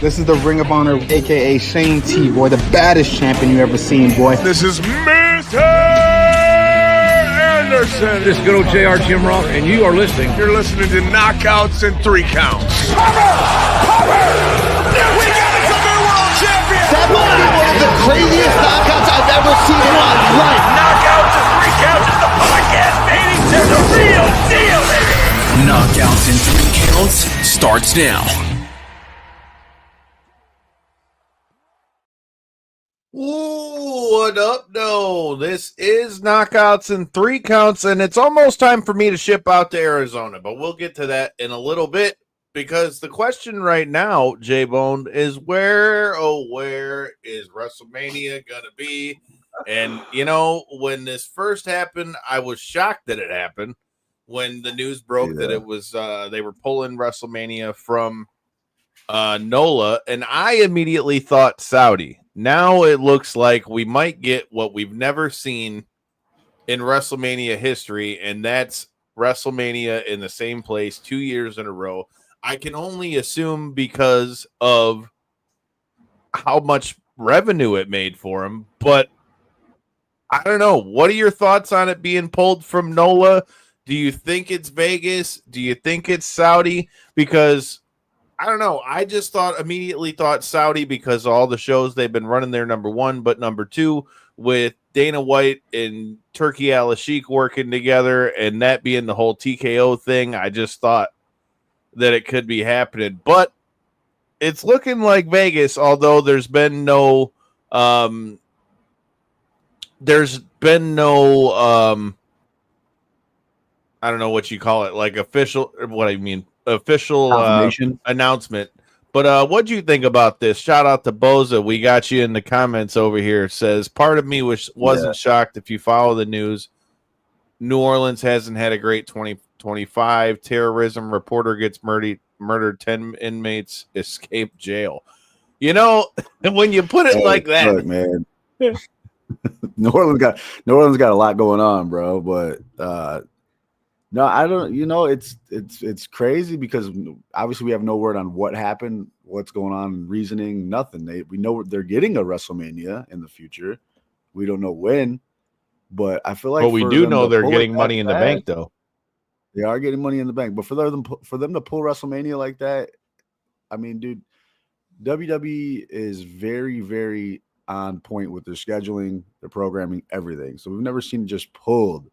This is the Ring of Honor, a.k.a. Shane T, boy, the baddest champion you ever seen, boy. This is Mr. Anderson. This is good old JR Jim Ross, and you are listening. You're listening to Knockouts and 3 Counts. Cover! We got us a new world champion! That might be one of the craziest knockouts I've ever seen in my life. Knockouts and 3 Counts is the podcast, baby! They're the real deal, baby! Knockouts and 3 Counts starts now. Ooh, what up, no? This is Knockouts and 3 Counts, and it's almost time for me to ship out to Arizona, but we'll get to that in a little bit, because the question right now, J-Bone, is where is WrestleMania gonna be? And, you know, when this first happened, I was shocked that it happened. When the news broke that it was, they were pulling WrestleMania from NOLA, and I immediately thought Saudi. Now it looks like we might get what we've never seen in WrestleMania history, and that's WrestleMania in the same place 2 years in a row. I can only assume because of how much revenue it made for him, but I don't know. What are your thoughts on it being pulled from NOLA? Do you think it's Vegas? Do you think it's Saudi? Because I don't know. I just immediately thought Saudi because of all the shows they've been running there, number one. But number two, with Dana White and Turkey Al-Sheikh working together and that being the whole TKO thing, I just thought that it could be happening. But it's looking like Vegas, although there's been no I don't know what you call it, like official announcement. But what'd you think about this? Shout out to Boza. We got you in the comments over here. Says, part of me wasn't shocked. If you follow the news, New Orleans hasn't had a great 2025. Terrorism reporter gets murdered. 10 inmates escape jail. You know, when you put it like that, look, man. New Orleans got a lot going on, bro. But no, I don't. You know, it's crazy because obviously we have no word on what happened, what's going on, reasoning, nothing. We know they're getting a WrestleMania in the future. We don't know when, but I feel like. But we do know they're getting money in the bank, though. They are getting money in the bank, but for them to pull WrestleMania like that, I mean, dude, WWE is very, very on point with their scheduling, their programming, everything. So we've never seen it just pulled.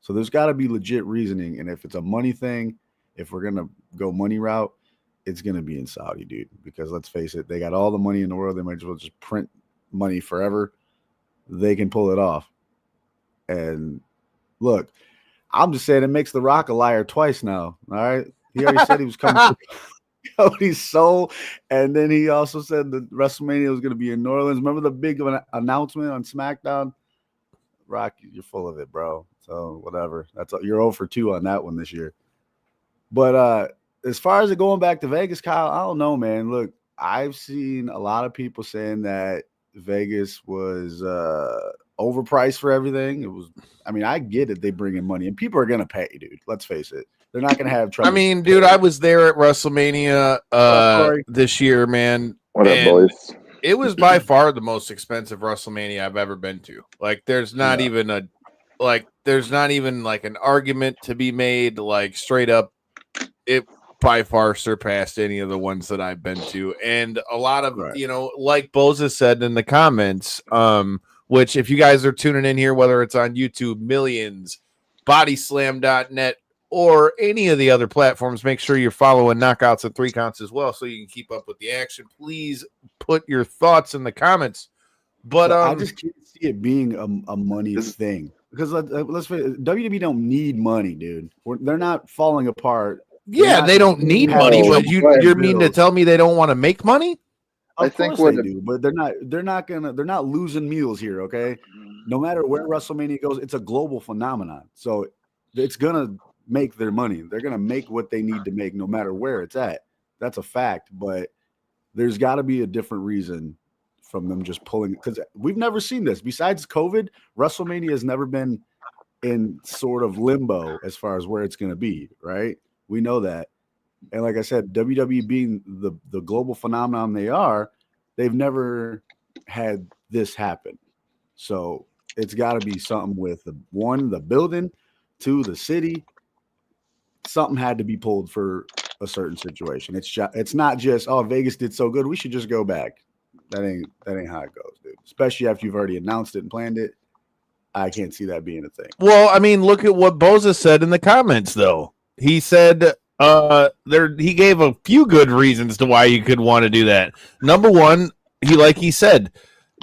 So there's got to be legit reasoning. And if it's a money thing, if we're going to go money route, it's going to be in Saudi, dude. Because let's face it, they got all the money in the world. They might as well just print money forever. They can pull it off. And look, I'm just saying it makes The Rock a liar twice now. All right. He already said he was coming to Cody's soul. And then he also said that WrestleMania was going to be in New Orleans. Remember the big announcement on SmackDown? Rock, you're full of it, bro. So whatever. You're 0 for 2 on that one this year. But as far as it going back to Vegas, Kyle, I don't know, man. Look, I've seen a lot of people saying that Vegas was overpriced for everything. It was. I mean, I get it. They bring in money, and people are gonna pay, dude. Let's face it. They're not gonna have trouble. I mean, dude, I was there at WrestleMania this year, man. What up, boys? It was by far the most expensive WrestleMania I've ever been to. Like, there's not even an argument to be made. Like, straight up, it by far surpassed any of the ones that I've been to. And a lot of, you know, like Boza said in the comments, which if you guys are tuning in here, whether it's on YouTube, Millions, Bodyslam.net, or any of the other platforms, make sure you're following Knockouts and 3 Counts as well so you can keep up with the action. Please put your thoughts in the comments. But I just can't see it being a money thing. Because let's face it, WWE don't need money, dude. They're not falling apart. Yeah, they don't need money, but you mean to tell me they don't want to make money? I think they do, but they're not losing meals here, okay? No matter where WrestleMania goes, it's a global phenomenon. So it's gonna make their money. They're gonna make what they need to make no matter where it's at. That's a fact, but there's got to be a different reason from them just pulling, because we've never seen this. Besides COVID, WrestleMania has never been in sort of limbo as far as where it's going to be, right? We know that. And like I said, WWE being the global phenomenon they are, they've never had this happen. So it's got to be something with the building, 2, the city. Something had to be pulled for a certain situation. It's not just, oh, Vegas did so good, we should just go back. That ain't how it goes, dude. Especially after you've already announced it and planned it. I can't see that being a thing. Well, I mean, look at what Boza said in the comments, though. He said he gave a few good reasons to why you could want to do that. Number one, he said,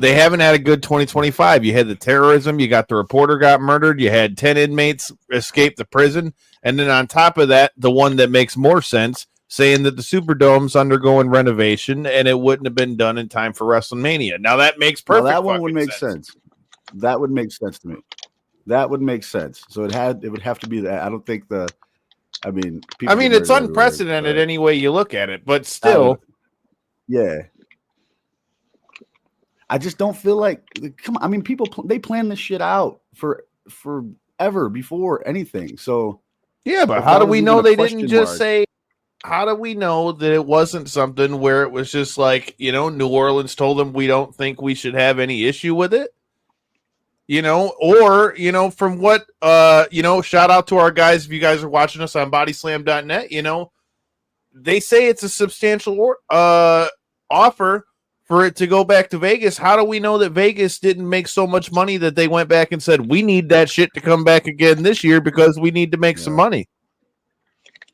they haven't had a good 2025. You had the terrorism, you got the reporter got murdered, you had 10 inmates escape the prison, and then on top of that, the one that makes more sense, saying that the Superdome's undergoing renovation and it wouldn't have been done in time for WrestleMania. Now that makes perfect. That one would make sense. That would make sense to me. That would make sense. So it would have to be that. I don't think it's unprecedented any way you look at it, but still. Yeah. I just don't feel like, come on. I mean, people, they plan this shit out for forever before anything. So yeah, but how do we know they didn't just say, how do we know that it wasn't something where it was just like, New Orleans told them we don't think we should have any issue with it? Or, from what, shout out to our guys. If you guys are watching us on bodyslam.net, they say it's a substantial offer for it to go back to Vegas. How do we know that Vegas didn't make so much money that they went back and said, we need that shit to come back again this year because we need to make some money?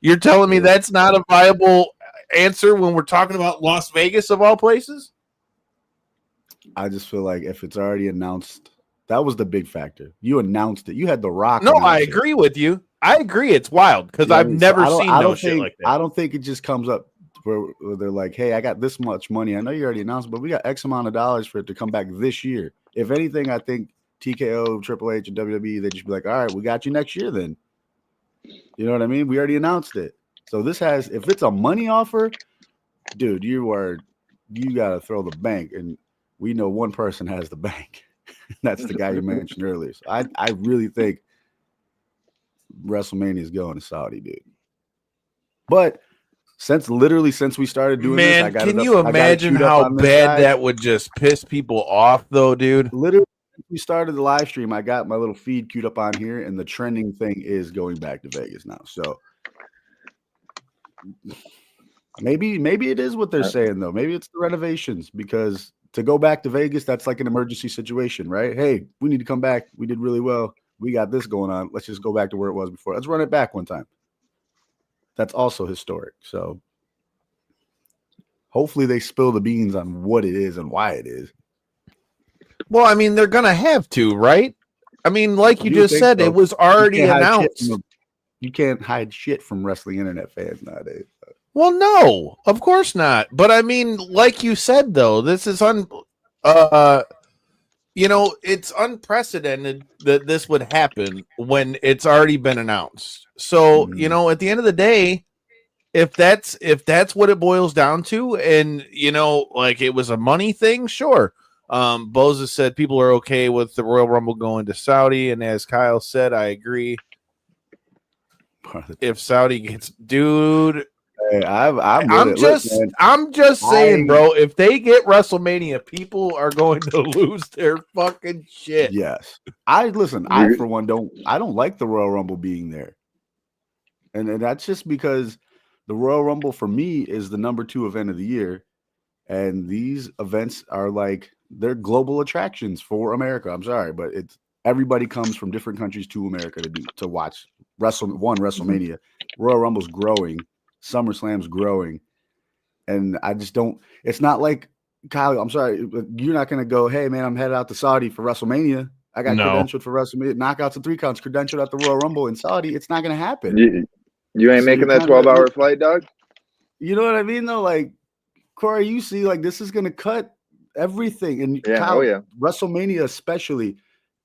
You're telling me that's not a viable answer when we're talking about Las Vegas of all places? I just feel like if it's already announced, that was the big factor. You announced it. You had The Rock. No, I agree with you. I agree. It's wild because I've never seen shit like that. I don't think it just comes up where they're like, hey, I got this much money. I know you already announced, but we got X amount of dollars for it to come back this year. If anything, I think TKO, Triple H, and WWE, they just be like, all right, we got you next year then. You know what I mean? We already announced it. So if it's a money offer, dude, you got to throw the bank. And we know one person has the bank. That's the guy you mentioned earlier. So I really think WrestleMania is going to Saudi, dude. But since we started doing this, can you imagine how bad that would just piss people off, though, dude? Literally, since we started the live stream, I got my little feed queued up on here, and the trending thing is going back to Vegas now. So maybe it is what they're saying, though. Maybe it's the renovations, because to go back to Vegas, that's like an emergency situation, right? Hey, we need to come back. We did really well. We got this going on. Let's just go back to where it was before. Let's run it back one time. That's also historic. So hopefully they spill the beans on what it is and why it is. Well, I mean, they're going to have to, right? I mean, like you just said, it was already announced. You can't hide shit from wrestling internet fans nowadays. Well, no, of course not. But I mean, like you said, though, this is it's unprecedented that this would happen when it's already been announced. So, at the end of the day, if that's what it boils down to, and like it was a money thing, sure. Boza said people are okay with the Royal Rumble going to Saudi, and as Kyle said, I agree. If Saudi gets, dude. Hey, I'm just saying, bro. If they get WrestleMania, people are going to lose their fucking shit. Yes, I for one don't like the Royal Rumble being there, and that's just because the Royal Rumble for me is the number 2 event of the year, and these events are like they're global attractions for America. I'm sorry, but everybody comes from different countries to America to watch WrestleMania. Royal Rumble's growing. SummerSlam's growing, and I just don't. It's not like Kyle. I'm sorry, but you're not going to go, hey man, I'm headed out to Saudi for WrestleMania. I got credentialed for WrestleMania, knockouts and 3 counts, credentialed at the Royal Rumble in Saudi. It's not going to happen. You ain't making that 12-hour flight, dog. You know what I mean, though. Like Corey, you see, like this is going to cut everything, and Kyle, WrestleMania especially.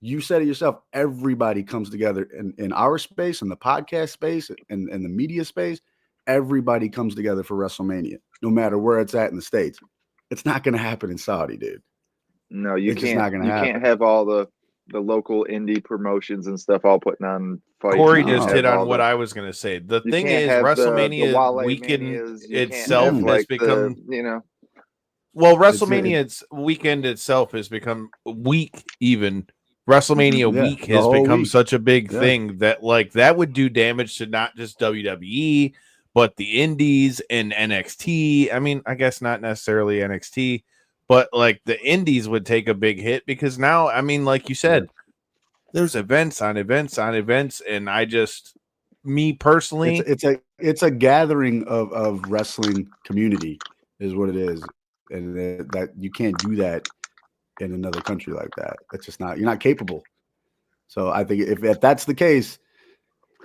You said it yourself. Everybody comes together in our space, in the podcast space, and the media space. Everybody comes together for WrestleMania, no matter where it's at in the States. It's not going to happen in Saudi, dude. No, you it's can't. Not gonna you happen. Can't have all the local indie promotions and stuff all putting on fights. Corey You can't just have hit on all what the- I was going to say. The you thing can't is, have the WrestleMania Wale weekend Manias, you can't itself have, has become It's WrestleMania weekend itself has become weak. Even WrestleMania Yeah, week the has whole become week. such a big Yeah. thing that like that would do damage to not just WWE but the Indies and NXT. I mean, I guess not necessarily NXT, but like the Indies would take a big hit because now, I mean, like you said, there's events on events on events, and I just, me personally, It's a gathering of wrestling community is what it is, and that you can't do that in another country like that. That's just not, you're not capable. So I think if that's the case,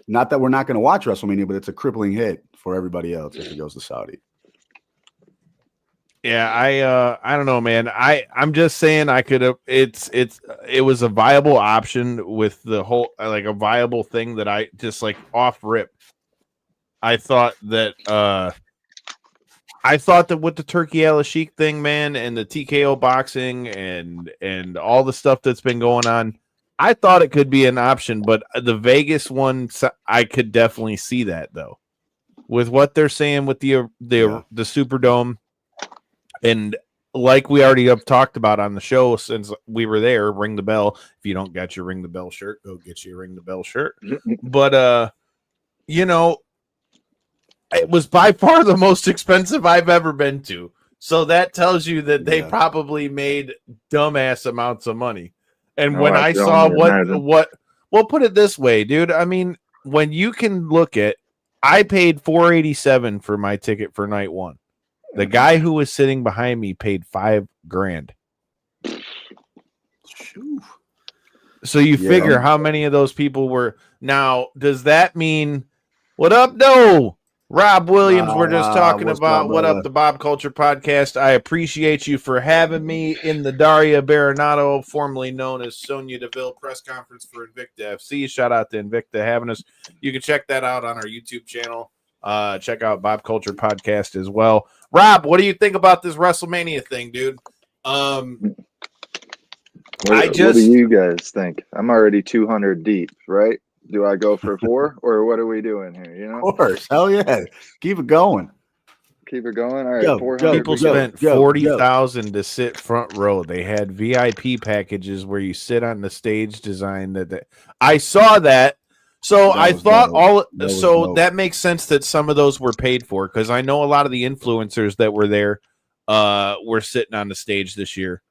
not that we're not going to watch WrestleMania, but it's a crippling hit for everybody else if it goes to Saudi. yeah, I don't know, man. I'm just saying I could have. It was a viable option with the whole like a viable thing that I just like off rip. I thought that with the Turkey Al Sheik thing, man, and the TKO boxing and all the stuff that's been going on, I thought it could be an option, but the Vegas one, I could definitely see that though. With what they're saying with the Superdome, and like we already have talked about on the show since we were there, ring the bell. If you don't get your ring the bell shirt, go get you a ring the bell shirt. But you know, it was by far the most expensive I've ever been to. So that tells you that they probably made dumbass amounts of money. And when I saw what, well, put it this way, dude. I mean, when you can look at, I paid $487 for my ticket for night one. The guy who was sitting behind me paid $5,000. So you figure how many of those people were. Now, does that mean what up? No. Rob Williams, we're just talking about what up, the Bob Culture Podcast. I appreciate you for having me in the Daria Baronato, formerly known as Sonia Deville press conference for Invicta FC. Shout out to Invicta having us. You can check that out on our YouTube channel. Check out Bob Culture Podcast as well. Rob, what do you think about this WrestleMania thing, dude? What do you guys think? I'm already 200 deep, right? Do I go for 4 or what are we doing here? You know, of course, hell yeah, keep it going. Keep it going. All right, 400 people spent $40,000 to sit front row. They had VIP packages where you sit on the stage design. That I saw that, so I thought that makes sense that some of those were paid for because I know a lot of the influencers that were there were sitting on the stage this year.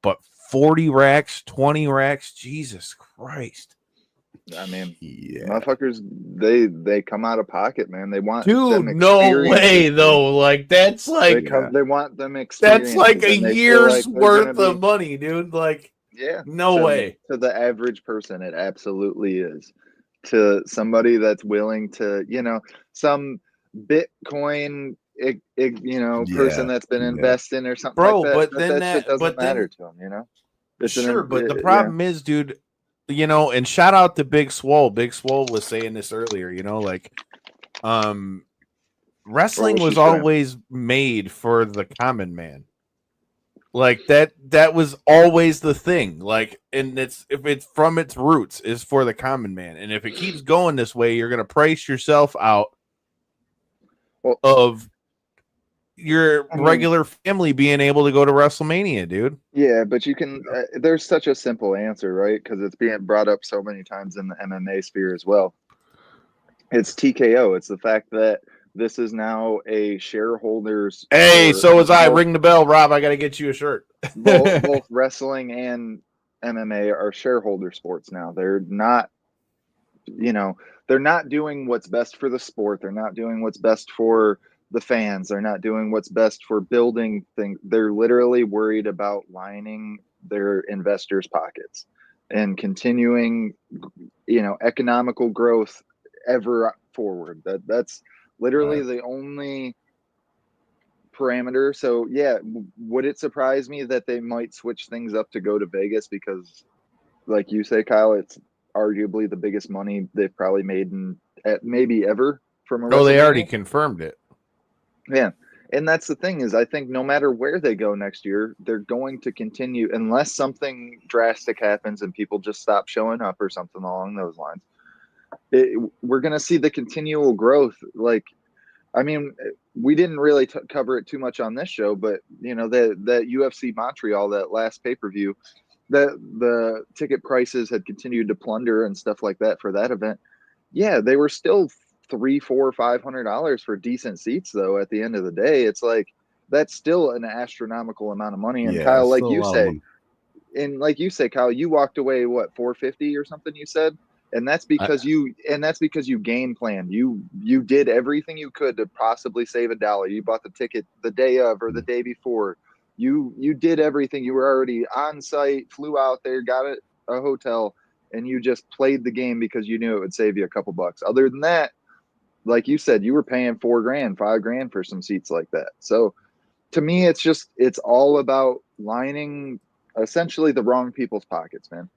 But 40 racks, 20 racks, Jesus Christ. I mean, motherfuckers, they come out of pocket, man. They want no way though. Like that's like they want them experience. That's like a year's worth of money, dude. Like no way. To the average person, it absolutely is. To somebody that's willing to, some Bitcoin, person that's been investing or something, like that. But then that shit doesn't matter to them, but the problem is, dude. And shout out to Big Swole. Big Swole was saying this earlier, wrestling was always made for the common man. Like that was always the thing. Like, and if it's from its roots is for the common man. And if it keeps going this way, you're going to price yourself out of your regular family being able to go to WrestleMania, dude. Yeah, but you can. There's such a simple answer, right? Because it's being brought up so many times in the MMA sphere as well. It's TKO. It's the fact that this is now a shareholders. Hey, so was I. Ring the bell, Rob. I got to get you a shirt. both wrestling and MMA are shareholder sports now. They're not. They're not doing what's best for the sport. They're not doing what's best for the fans. Are not doing what's best for building things. They're literally worried about lining their investors' pockets and continuing, economical growth ever forward. That's literally the only parameter. So yeah, would it surprise me that they might switch things up to go to Vegas? Because like you say, Kyle, it's arguably the biggest money they've probably made maybe ever from a they already confirmed it. Yeah, And that's the thing is, I think no matter where they go next year, they're going to continue unless something drastic happens and people just stop showing up or something along those lines. We're going to see the continual growth. Like, I mean, we didn't really cover it too much on this show, but you know, that UFC Montreal, that last pay-per-view, that the ticket prices had continued to plunder and stuff like that for that event. Yeah, they were still $300, $400, $500 for decent seats, though. At the end of the day, it's like that's still an astronomical amount of money. And Kyle, like you say, Kyle, you walked away what, $450 or something? You said, and that's because you game planned. You did everything you could to possibly save $1. You bought the ticket the day of or the day before. You did everything. You were already on site, flew out there, got a hotel, and you just played the game because you knew it would save you a couple bucks. Other than that, like you said, you were paying $4,000, $5,000 for some seats like that. So to me, it's all about lining essentially the wrong people's pockets, man.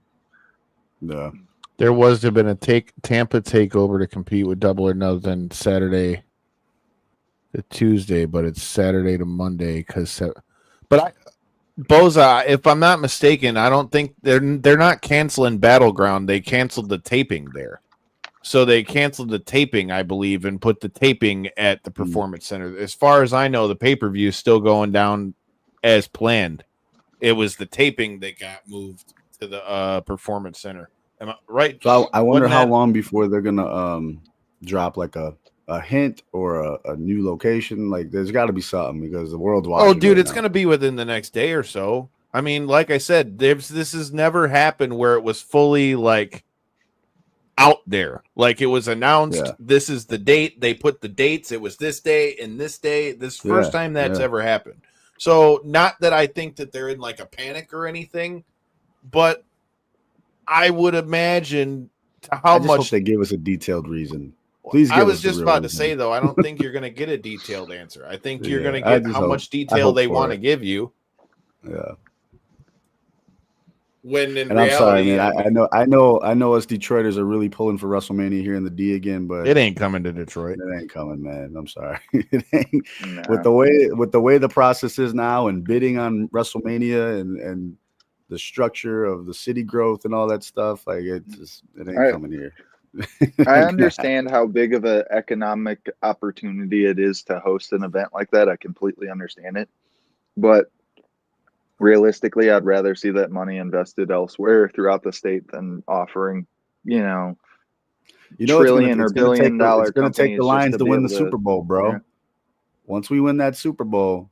Yeah. There was to have been a Tampa takeover to compete with Double or Nothing Saturday to Tuesday, but it's Saturday to Monday Boza, if I'm not mistaken, I don't think they're not canceling Battleground. They canceled the taping there. So they canceled the taping, I believe, and put the taping at the Performance Center. As far as I know, the pay-per-view is still going down as planned. It was the taping that got moved to the Performance Center. Am I right? So I wonder how long before they're gonna drop like a hint or a new location. Like there's got to be something because the world's watching. Oh, dude, right it's now. going to be within the next day or so. I mean, like I said, this has never happened where it was fully like out there. Like it was announced. Yeah. This is the date. They put the dates. It was this day and this day. This first time that's ever happened. So not that I think that they're in like a panic or anything, but I would imagine how much hope they give us a detailed reason. Please. I was just about to say though, I don't think you're going to get a detailed answer. I think you're going to get how much detail they want to give you. Yeah. When in and reality, I'm sorry, man. I know us Detroiters are really pulling for WrestleMania here in the D again, but it ain't coming to Detroit. It ain't coming, man. I'm sorry. It ain't. Nah. With the way the process is now and bidding on WrestleMania and the structure of the city growth and all that stuff, like it ain't coming here. I understand how big of an economic opportunity it is to host an event like that. I completely understand it. But realistically, I'd rather see that money invested elsewhere throughout the state than offering, trillion or billion dollar. It's going to take the Lions to win the Super Bowl, bro. Yeah. Once we win that Super Bowl.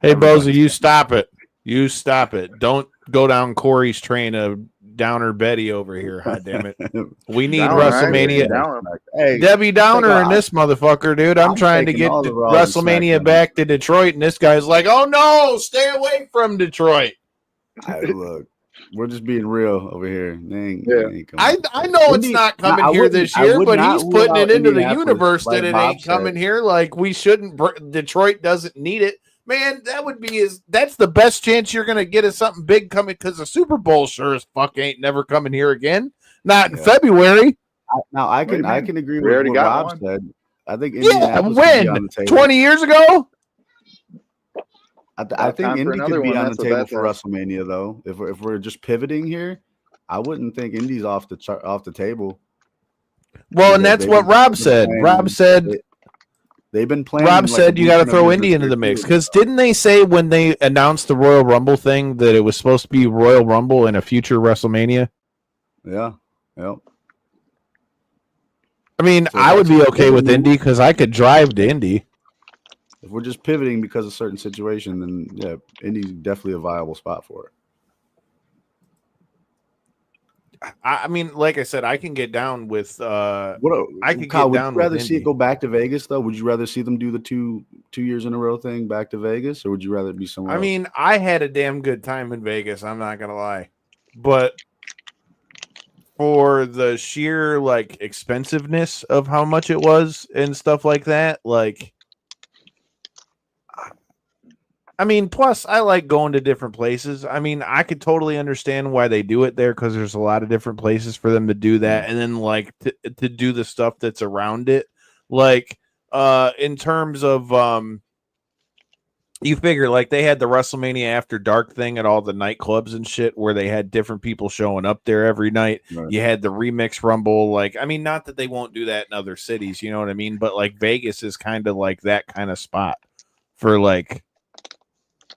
Hey, Boza, you stop it. You stop it. Don't go down Corey's train of Downer Betty over here. God damn it. We need WrestleMania. Hey, Debbie Downer and this motherfucker, dude. I'm trying to get WrestleMania back to Detroit, and this guy's like, oh no, stay away from Detroit. Look, we're just being real over here. I know it's not coming here this year, but he's putting it into the universe that it ain't coming here. Like we shouldn't. Detroit doesn't need it. Man, that's the best chance you're going to get is something big coming because the Super Bowl sure as fuck ain't never coming here again. Not in February. I can agree with what Rob said. I think Indianapolis when? On the table. 20 years ago? I think Indy could be on the table for WrestleMania, though. If we're just pivoting here, I wouldn't think Indy's off the table. Well, and that's what Rob said. Rob said... They've been playing. Rob said you got to throw Indy into the mix because didn't they say when they announced the Royal Rumble thing that it was supposed to be Royal Rumble in a future WrestleMania? Yeah. Yep. I mean, I would be okay with Indy because I could drive to Indy. If we're just pivoting because of certain situation, then yeah, Indy's definitely a viable spot for it. I mean, like I said, I can get down with. I can Kyle, get down. Would you rather with see it go back to Vegas though? Would you rather see them do the two years in a row thing back to Vegas, or would you rather it be somewhere? I mean, I had a damn good time in Vegas. I'm not gonna lie, but for the sheer like expensiveness of how much it was and stuff like that, like. I mean, plus I like going to different places. I mean, I could totally understand why they do it there because there's a lot of different places for them to do that, and then like to do the stuff that's around it. Like in terms of you figure like they had the WrestleMania After Dark thing at all the nightclubs and shit where they had different people showing up there every night. Right. You had the Remix Rumble. Like, I mean, not that they won't do that in other cities, you know what I mean? But like Vegas is kind of like that kind of spot for like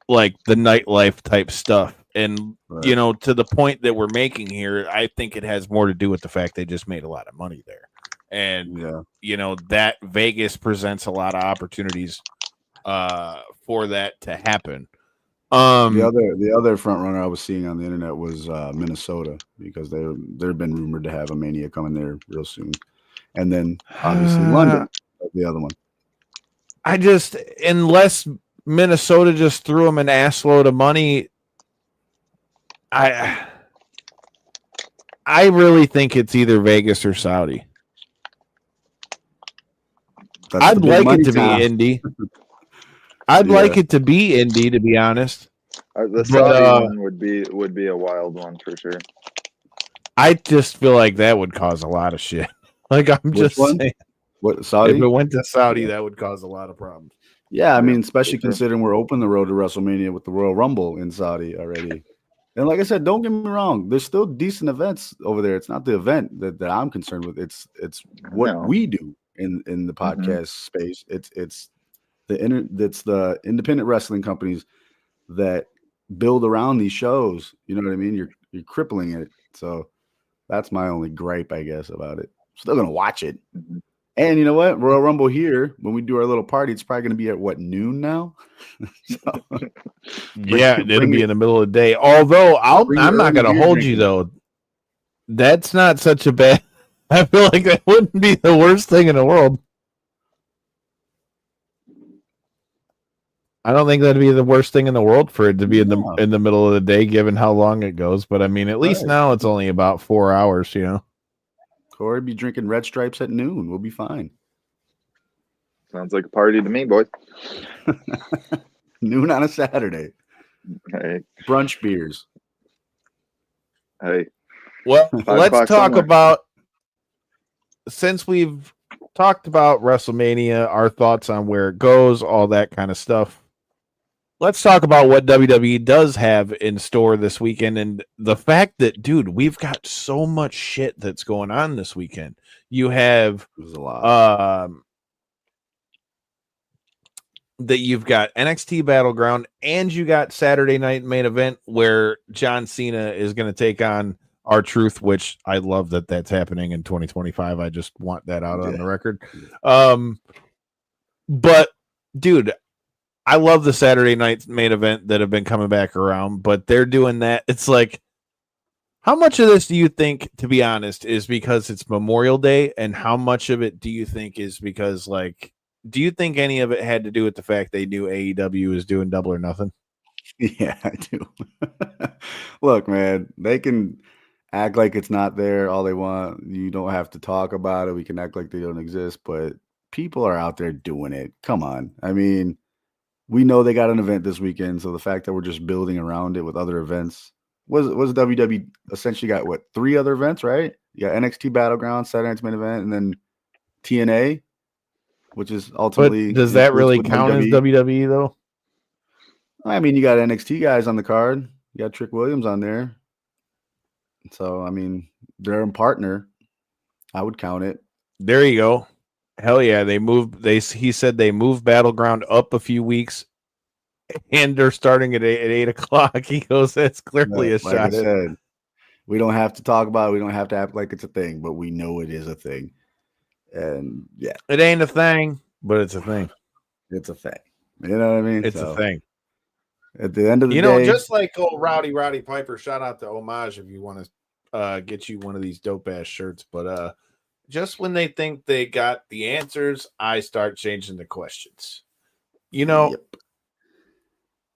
the nightlife type stuff. And, Right. you know, to the point that we're making here, I think it has more to do with the fact they just made a lot of money there. And, Yeah. you know, that Vegas presents a lot of opportunities for that to happen. The other front runner I was seeing on the internet was Minnesota, because they've been rumored to have a Mania coming there real soon, and then obviously London, the other one. I just, unless Minnesota just threw them an assload of money, I really think it's either Vegas or Saudi. I'd like it to be Indy. I'd like it to be Indy, to be honest. The Saudi one would be a wild one for sure. I just feel like that would cause a lot of shit. Like, I'm just saying. What, Saudi? If it went to Saudi, that would cause a lot of problems. Yeah, I mean, especially considering we're open the road to WrestleMania with the Royal Rumble in Saudi already. And like I said, don't get me wrong, there's still decent events over there. It's not the event that I'm concerned with. It's what we do in the podcast space. It's the independent wrestling companies that build around these shows. You know what I mean? You're crippling it. So that's my only gripe, I guess, about it. Still gonna watch it. And you know what? Royal Rumble here, when we do our little party, it's probably gonna be at what, noon now? Yeah, it'll be in the middle of the day. Although I'm not gonna hold you though. That's not such a bad. I feel like that wouldn't be the worst thing in the world. I don't think that'd be the worst thing in the world for it to be in the middle of the day, given how long it goes. But I mean, at least now it's only about 4 hours, you know. Corey be drinking Red Stripes at noon. We'll be fine. Sounds like a party to me, boys. Noon on a Saturday. Hey. Brunch beers. Hey. Well, let's talk about, since we've talked about WrestleMania, our thoughts on where it goes, all that kind of stuff. Let's talk about what WWE does have in store this weekend, and the fact that, dude, we've got so much shit that's going on this weekend. You have a lot. That you've got NXT Battleground, and you got Saturday Night Main Event where John Cena is going to take on R-Truth, which I love that that's happening in 2025. I just want that out on the record. But, dude, I love the Saturday Night Main Event that have been coming back around, but they're doing that. It's like, how much of this do you think, to be honest, is because it's Memorial Day, and how much of it do you think is because, like, do you think any of it had to do with the fact they knew AEW was doing Double or Nothing? Yeah, I do. Look, man, they can act like it's not there all they want. You don't have to talk about it. We can act like they don't exist, but people are out there doing it. Come on. I mean, we know they got an event this weekend, so the fact that we're just building around it with other events was WWE essentially got what, 3 other events, right? You got NXT Battleground, Saturday Night's Main Event, and then TNA, which is ultimately. But does that really count as WWE though? I mean, you got NXT guys on the card. You got Trick Williams on there. So I mean, they're a partner. I would count it. There you go. Hell yeah, they moved. He said they moved Battleground up a few weeks, and they're starting at 8 o'clock. He goes, that's clearly a shot. I said, we don't have to talk about it. We don't have to act like it's a thing, but we know it is a thing. And yeah, it ain't a thing, but it's a thing. It's a thing. You know what I mean? It's a thing. At the end of the day, know, just like old Rowdy Piper. Shout out to Homage if you want to get you one of these dope ass shirts. But just when they think they got the answers, I start changing the questions. You know,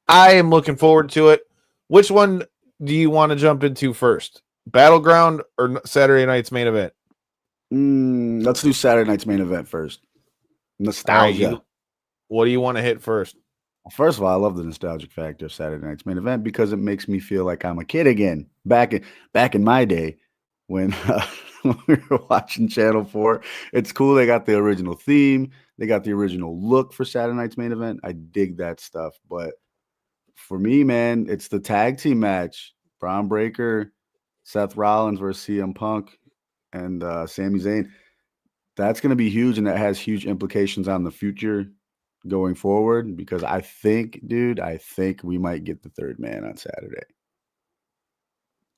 I am looking forward to it. Which one do you want to jump into first? Battleground or Saturday Night's Main Event? Let's do Saturday Night's Main Event first. Nostalgia. Right, what do you want to hit first? First of all, I love the nostalgic factor of Saturday Night's Main Event because it makes me feel like I'm a kid again. Back in my day when when we were watching Channel 4. It's cool. They got the original theme. They got the original look for Saturday night's main event. I dig that stuff. But for me, man, it's the tag team match. Braun Breaker, Seth Rollins versus CM Punk, and Sami Zayn. That's going to be huge, and that has huge implications on the future going forward because I think we might get the third man on Saturday.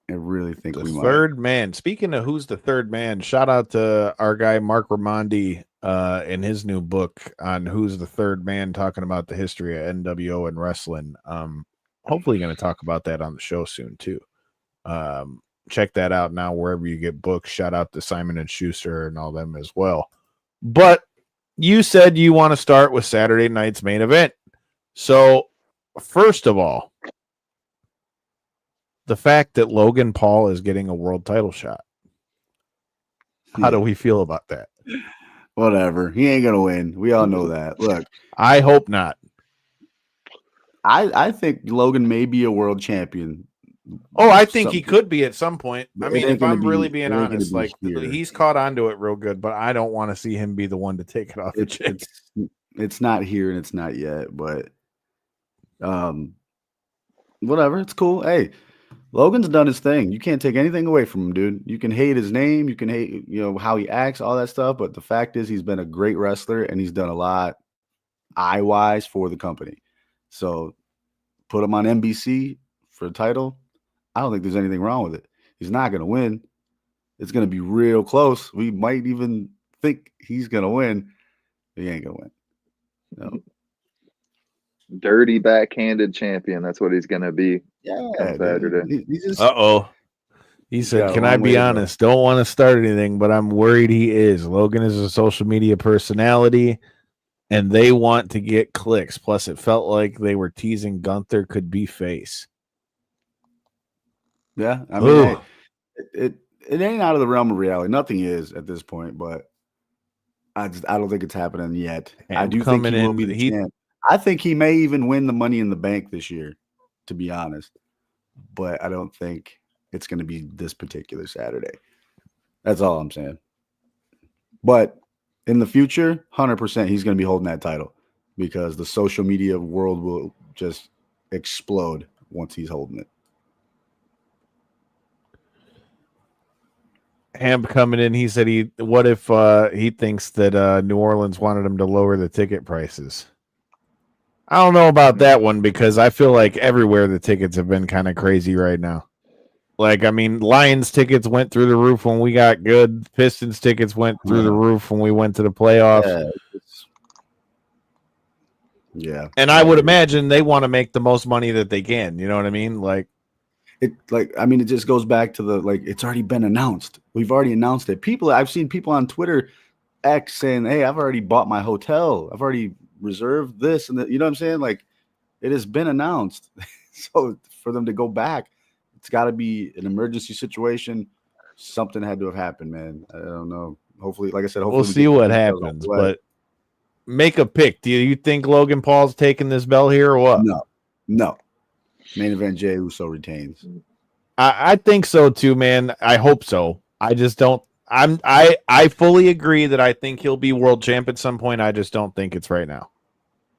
I really think we might. Third man. Speaking of who's the third man, shout out to our guy Mark Ramondi in his new book on who's the third man, talking about the history of NWO and wrestling. Hopefully going to talk about that on the show soon too. Check that out now wherever you get books. Shout out to Simon and Schuster and all them as well. But you said you want to start with Saturday night's main event. So first of all, the fact that Logan Paul is getting a world title shot. How do we feel about that? Whatever. He ain't going to win. We all know that. Look, I hope not. I think Logan may be a world champion. Oh, I think he could be at some point. I mean, if I'm really being honest, like he's caught on to it real good, but I don't want to see him be the one to take it off the chick. It's not here and it's not yet, but whatever. It's cool. Hey, Logan's done his thing. You can't take anything away from him, dude. You can hate his name, you can hate, how he acts, all that stuff, but the fact is he's been a great wrestler and he's done a lot eye-wise for the company. So put him on NBC for a title. I don't think there's anything wrong with it. He's not going to win. It's going to be real close. We might even think he's going to win. He ain't going to win. No. Dirty backhanded champion. That's what he's going to be. Yeah. Saturday. He said, can I be honest? Don't want to start anything, but I'm worried he is. Logan is a social media personality, and they want to get clicks. Plus, it felt like they were teasing Gunther could be face. Yeah, I mean, it ain't out of the realm of reality. Nothing is at this point, but I don't think it's happening yet. And I do think he will be the champ. I think he may even win the Money in the Bank this year, to be honest. But I don't think it's going to be this particular Saturday. That's all I'm saying. But in the future, 100%, he's going to be holding that title because the social media world will just explode once he's holding it. Hamp coming in, he said what if he thinks that New Orleans wanted him to lower the ticket prices? I don't know about that one because I feel like everywhere the tickets have been kind of crazy right now. Like, I mean, Lions tickets went through the roof when we got good. Pistons tickets went through the roof when we went to the playoffs. Yeah. And I would imagine they want to make the most money that they can. You know what I mean? Like, it just goes back to it's already been announced. We've already announced it. I've seen people on Twitter X saying, hey, I've already bought my hotel. I've already reserved this and that. You know what I'm saying? Like, it has been announced. So for them to go back, it's got to be an emergency situation. Something had to have happened, man. I don't know. Hopefully, like I said, we'll see what happens. But make a pick. Do you think Logan Paul's taking this belt here or what? No. Main event, Jey Uso retains. I think so too, man. I hope so. I just don't. I fully agree that I think he'll be world champ at some point. I just don't think it's right now.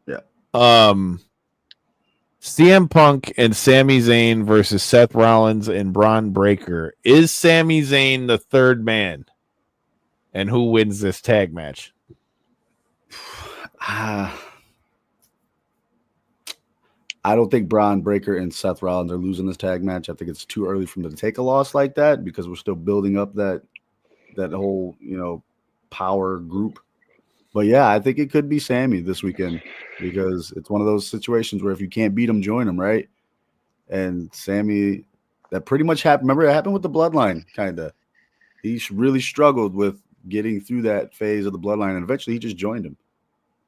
Yeah. CM Punk and Sami Zayn versus Seth Rollins and Braun Breaker. Is Sami Zayn the third man? And who wins this tag match? I don't think Braun Breaker and Seth Rollins are losing this tag match. I think it's too early for them to take a loss like that because we're still building up that whole, power group. But yeah, I think it could be Sammy this weekend because it's one of those situations where if you can't beat him, join him, right? And Sammy, that pretty much happened. Remember, it happened with the Bloodline, kind of. He really struggled with getting through that phase of the Bloodline, and eventually he just joined him.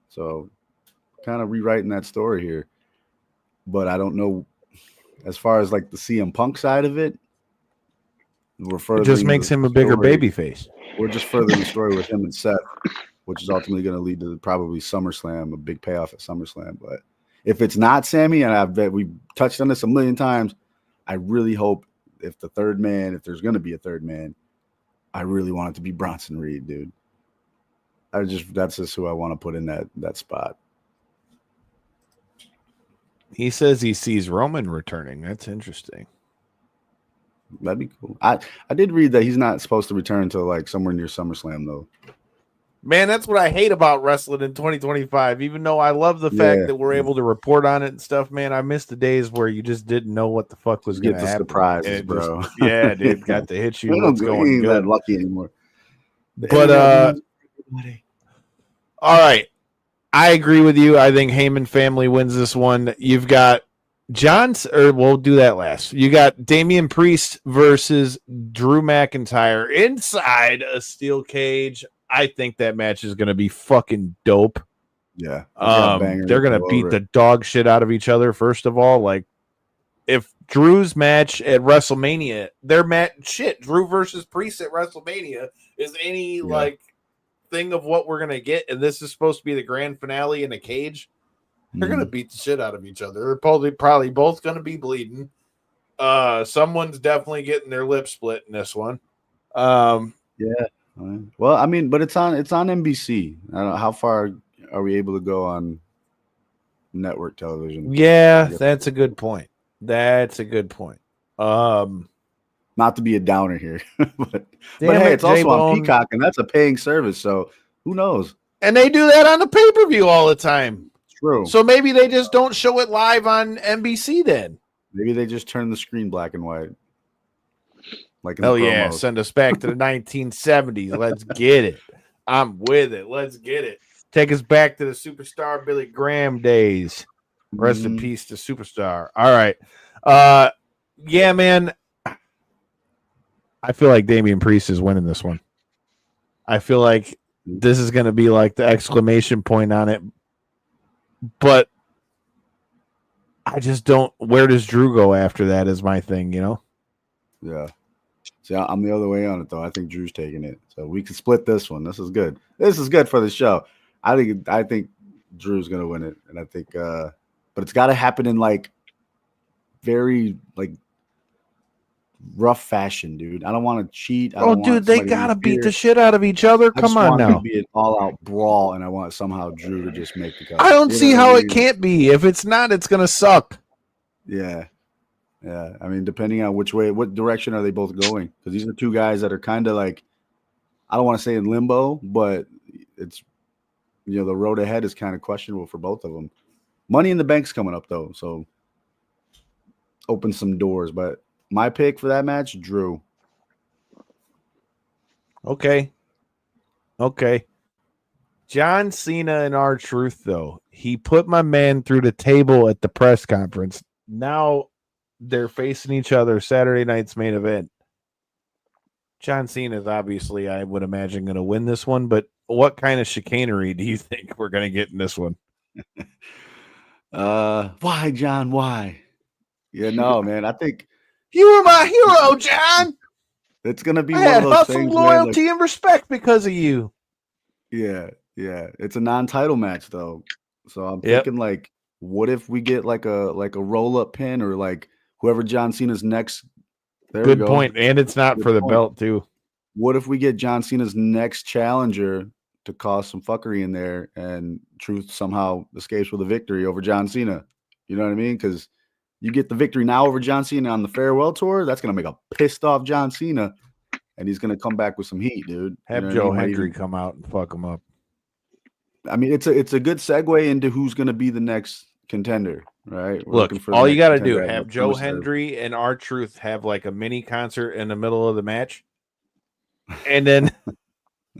So kind of rewriting that story here. But I don't know, as far as like the CM Punk side of it, it just makes him a bigger baby face. We're just furthering the story with him and Seth, which is ultimately going to lead to probably SummerSlam, a big payoff at SummerSlam. But if it's not Sammy, and I bet we've touched on this a million times, I really hope if there's going to be a third man, I really want it to be Bronson Reed, dude. That's just who I want to put in that spot. He says he sees Roman returning. That's interesting. That'd be cool. I did read that he's not supposed to return until like somewhere near SummerSlam though. Man, that's what I hate about wrestling in 2025. Even though I love the fact that we're able to report on it and stuff, man, I miss the days where you just didn't know what the fuck was going to happen. Surprises, bro. Yeah, dude, got to hit you. What's We going ain't good? that lucky anymore. But all right, I agree with you. I think Heyman family wins this one. You've got we'll do that last. You got Damian Priest versus Drew McIntyre inside a steel cage. I think that match is going to be fucking dope. Yeah. They're going to beat the dog shit out of each other. First of all, like if Drew's match at WrestleMania, Drew versus Priest at WrestleMania is any like thing of what we're going to get. And this is supposed to be the grand finale in a cage. They're going to beat the shit out of each other. They're probably both going to be bleeding. Someone's definitely getting their lip split in this one. Yeah. Well, I mean, but it's on NBC. I don't know how far are we able to go on network television? Yeah, that's a good point. Not to be a downer here, but hey, it's also on Peacock, and that's a paying service. So who knows? And they do that on the pay-per-view all the time. True. So maybe they just don't show it live on NBC then. Maybe they just turn the screen black and white. Like hell yeah, send us back to the 1970s. Let's get it. I'm with it. Let's get it. Take us back to the superstar Billy Graham days. Rest in peace to Superstar. All right. Yeah, man. I feel like Damian Priest is winning this one. I feel like this is going to be like the exclamation point on it. But I just don't. Where does Drew go after that is my thing, you know? Yeah. See, I'm the other way on it, though. I think Drew's taking it. So we can split this one. This is good. This is good for the show. I think Drew's going to win it. And I think but it's got to happen in like very like rough fashion, dude. I don't want to cheat. Dude, they got to beat the shit out of each other. Come on now. I just want it to be an all-out brawl, and I want somehow Drew to just make the cut. I don't see how it can't be. If it's not, it's going to suck. Yeah. Yeah, I mean, depending on what direction are they both going? Because these are two guys that are kind of like, I don't want to say in limbo, but it's, the road ahead is kind of questionable for both of them. Money in the Bank's coming up, though, so open some doors. But my pick for that match, Drew. Okay. John Cena and R-Truth, though. He put my man through the table at the press conference. Now they're facing each other Saturday night's main event. John Cena is obviously, I would imagine, going to win this one, but what kind of chicanery do you think we're going to get in this one? Why, John? Why? Yeah, no, man. I think you were my hero, John. It's going to be one of those things, loyalty, and respect because of you. Yeah. It's a non-title match, though. So I'm thinking, like, what if we get like a roll-up pin or like whoever John Cena's next? Good point. And it's not for the belt, too. What if we get John Cena's next challenger to cause some fuckery in there and Truth somehow escapes with a victory over John Cena? You know what I mean? Because you get the victory now over John Cena on the farewell tour, that's going to make a pissed off John Cena, and he's going to come back with some heat, dude. Have Joe Hendry come out and fuck him up. I mean, it's a good segue into who's going to be the next contender, right? Look, all you got to do, have Joe Hendry and R-Truth have like a mini concert in the middle of the match. And then,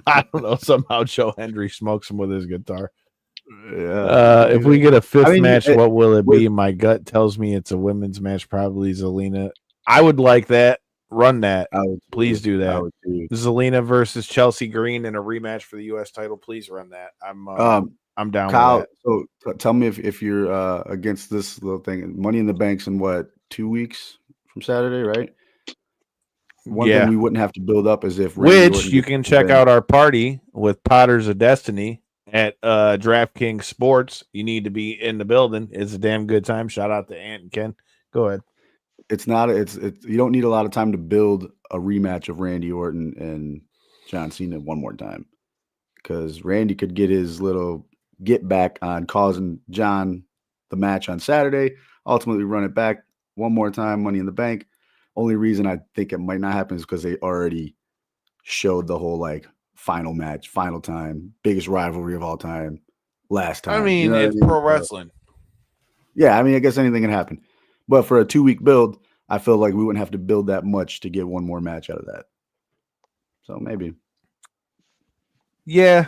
I don't know, somehow Joe Hendry smokes him with his guitar. Yeah. If we get a fifth match, what will it be? My gut tells me it's a women's match, probably Zelina. I would like that. Run that. Please do that. Zelina versus Chelsea Green in a rematch for the U.S. title. Please run that. I'm down Kyle, with that. So tell me if you're against this little thing. Money in the Bank's in what, 2 weeks from Saturday, right? One thing we wouldn't have to build up is if which you can check out our party with Potters of Destiny at DraftKings Sports. You need to be in the building. It's a damn good time. Shout out to Ant and Ken. Go ahead. it's not. It's you don't need a lot of time to build a rematch of Randy Orton and John Cena one more time, because Randy could get his little get back on causing John the match on Saturday, ultimately run it back one more time, Money in the Bank. Only reason I think it might not happen is because they already showed the whole like final match, final time, biggest rivalry of all time, last time. I mean, You know what it's I mean? pro wrestling. Yeah, I mean, I guess anything can happen. But for a 2-week build, I feel like we wouldn't have to build that much to get one more match out of that. So maybe. Yeah,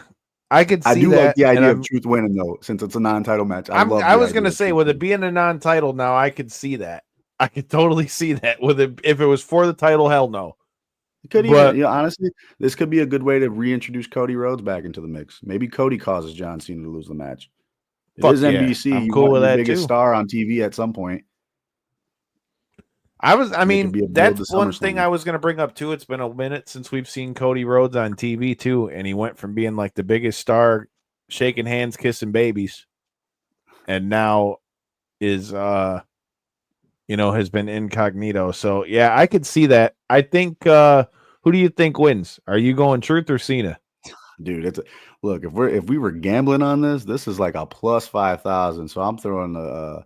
I could see I do that. like the and idea I'm- of Truth winning, though, since it's a non-title match. I I was gonna idea of say, Truth with it winning. being a non-title now, I could see that. I could totally see that. With it, if it was for the title, hell no. It could but- even, honestly, this could be a good way to reintroduce Cody Rhodes back into the mix. Maybe Cody causes John Cena to lose the match. It Fuck is yeah. NBC. I'm You cool want with your that biggest too. star on TV at some point. I could mean, be a build that's to one SummerSlam. thing I was going to bring up too. It's been a minute since we've seen Cody Rhodes on TV too, and he went from being like the biggest star, shaking hands, kissing babies, and now is has been incognito. So yeah, I could see that. I think who do you think wins? Are you going Truth or Cena? Dude, look, if we were gambling on this is like a plus 5,000. So I'm throwing the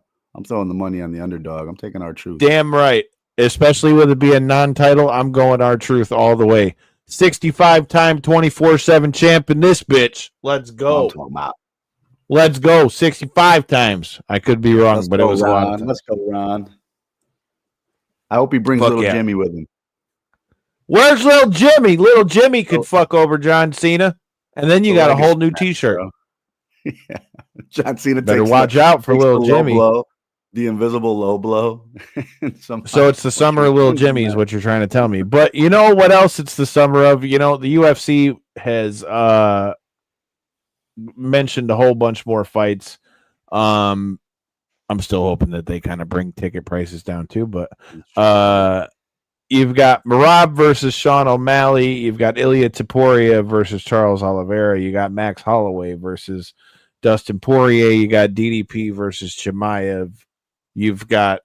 money on the underdog. I'm taking our Truth. Damn right. Especially with it being non-title, I'm going our Truth all the way. 65-time 24/7 champ in this bitch. Let's go. I'm talking about. Let's go. 65 times. I could be wrong, but it was Ron. a lot of times. Let's go, Ron. I hope he brings Fuck little yeah. Jimmy with him. Where's little Jimmy? Little Jimmy could fuck over John Cena, and then you got a whole new T-shirt. Yeah. John Cena Better takes watch out for takes little the Jimmy. Low blow, the invisible low blow. So it's the summer of little Jimmy is what you're trying to tell me. But you know what else it's the summer of? The UFC has mentioned a whole bunch more fights. I'm still hoping that they kind of bring ticket prices down too, but you've got Merab versus Sean O'Malley, you've got Ilia Topuria versus Charles Oliveira, you got Max Holloway versus Dustin Poirier, you got DDP versus Chimaev, you've got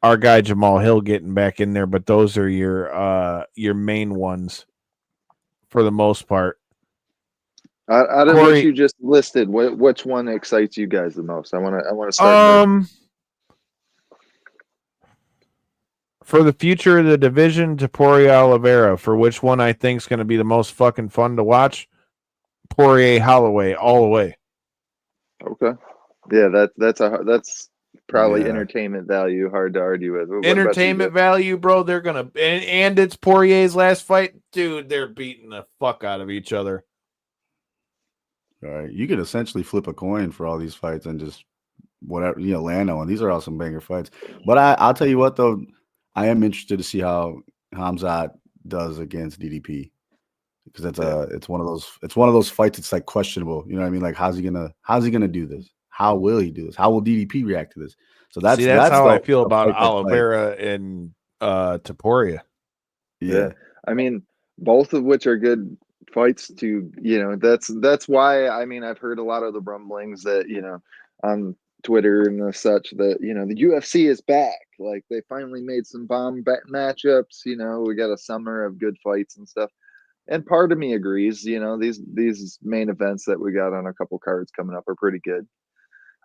our guy Jamal Hill getting back in there, but those are your main ones for the most part. Out of Corey, what you just listed, which one excites you guys the most? I want to start there. For the future of the division, Topuria Oliveira. For which one I think is going to be the most fucking fun to watch, Poirier Holloway all the way. Okay, yeah, that's probably entertainment value. Hard to argue with. What Entertainment value, bro. They're gonna and it's Poirier's last fight, dude. They're beating the fuck out of each other. All right, you could essentially flip a coin for all these fights and just whatever land on. These are all some banger fights. But I'll tell you what though, I am interested to see how Hamzat does against DDP, because it's one of those fights. It's like questionable. You know what I mean? Like how's he gonna do this? How will he do this? How will DDP react to this? So that's how I feel about Oliveira and Topuria. Yeah, I mean, both of which are good fights to that's why I've heard a lot of the rumblings that on Twitter and such that the UFC is back, like they finally made some bomb matchups. We got a summer of good fights and stuff, and part of me agrees. These main events that we got on a couple cards coming up are pretty good.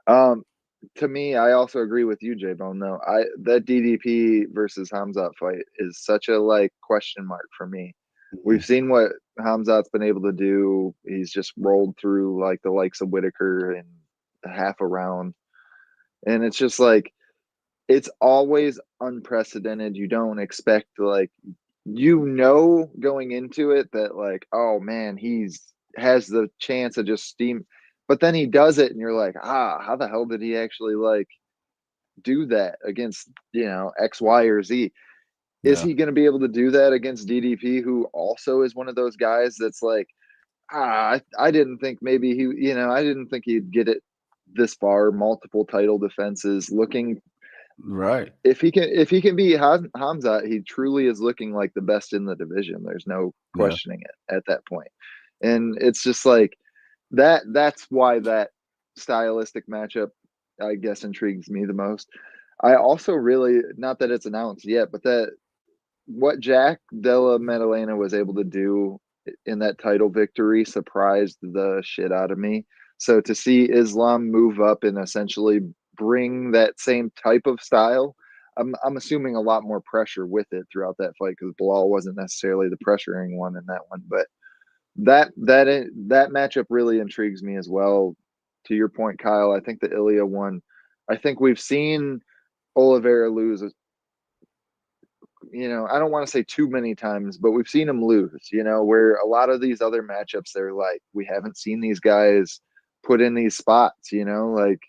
To me, I also agree with you, J-Bone, though. That DDP versus Hamzat fight is such a question mark for me. We've seen what Hamzat's been able to do. He's just rolled through the likes of Whitaker in half a round. And it's just it's always unprecedented. You don't expect going into it that oh man, has the chance of just steam. But then he does it and you're like, how the hell did he actually do that against, X, Y, or Z? Is he going to be able to do that against DDP, who also is one of those guys that's I didn't think maybe I didn't think he'd get it this far, multiple title defenses, looking right. If he can be Hamzat, he truly is looking like the best in the division. There's no questioning it at that point. And it's just that's why that stylistic matchup, I guess, intrigues me the most. I also really, not that it's announced yet, but that what Jack Della Maddalena was able to do in that title victory surprised the shit out of me. So to see Islam move up and essentially bring that same type of style, I'm assuming a lot more pressure with it throughout that fight, because Bilal wasn't necessarily the pressuring one in that one. But that matchup really intrigues me as well. To your point, Kyle, I think the Ilia one, I think we've seen Oliveira lose, I don't want to say too many times, but we've seen him lose, where a lot of these other matchups, they're like, we haven't seen these guys put in these spots, like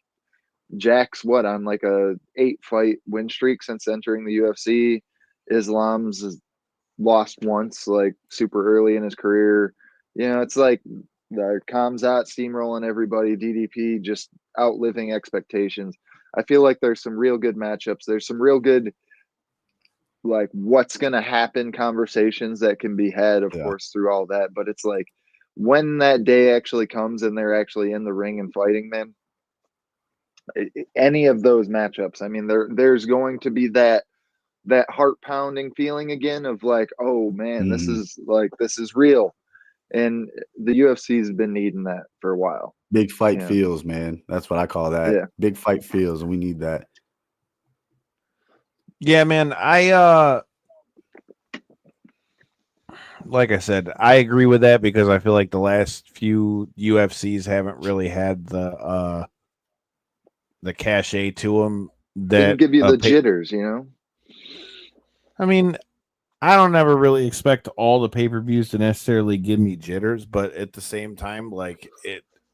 Jack's on like a 8-fight win streak since entering the UFC. Islam's lost once, like super early in his career. It's like the Kamzat steamrolling everybody, DDP just outliving expectations. I feel like there's some real good matchups. There's some real good, like, what's going to happen conversations that can be had, of course, through all that. But it's like, when that day actually comes and they're actually in the ring and fighting, man, any of those matchups, I mean, there's going to be that heart pounding feeling again of like, oh man, this is real. And the UFC has been needing that for a while. Big fight feels, man. That's what I call that. Yeah. Big fight feels, and we need that. Yeah, man. Like I said, I agree with that, because I feel like the last few UFCs haven't really had the cachet to them that didn't give you the jitters, I mean, I don't ever really expect all the pay-per-views to necessarily give me jitters, but at the same time, like,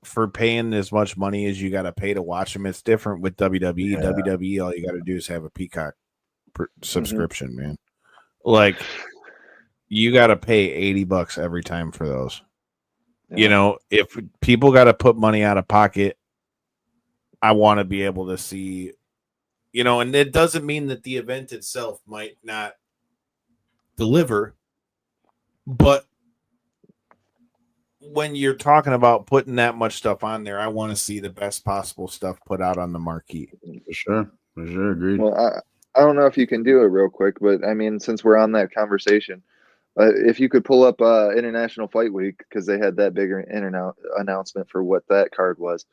for paying as much money as you got to pay to watch them, it's different with WWE. Yeah. WWE, all you got to do is have a Peacock subscription, man. Like, you got to pay $80 every time for those. Yeah. If people got to put money out of pocket, I want to be able to see, and it doesn't mean that the event itself might not deliver, but when you're talking about putting that much stuff on there, I want to see the best possible stuff put out on the marquee. For sure, agreed. Well, I don't know if you can do it real quick, but I mean, since we're on that conversation, if you could pull up International Fight Week, because they had that bigger announcement for what that card was.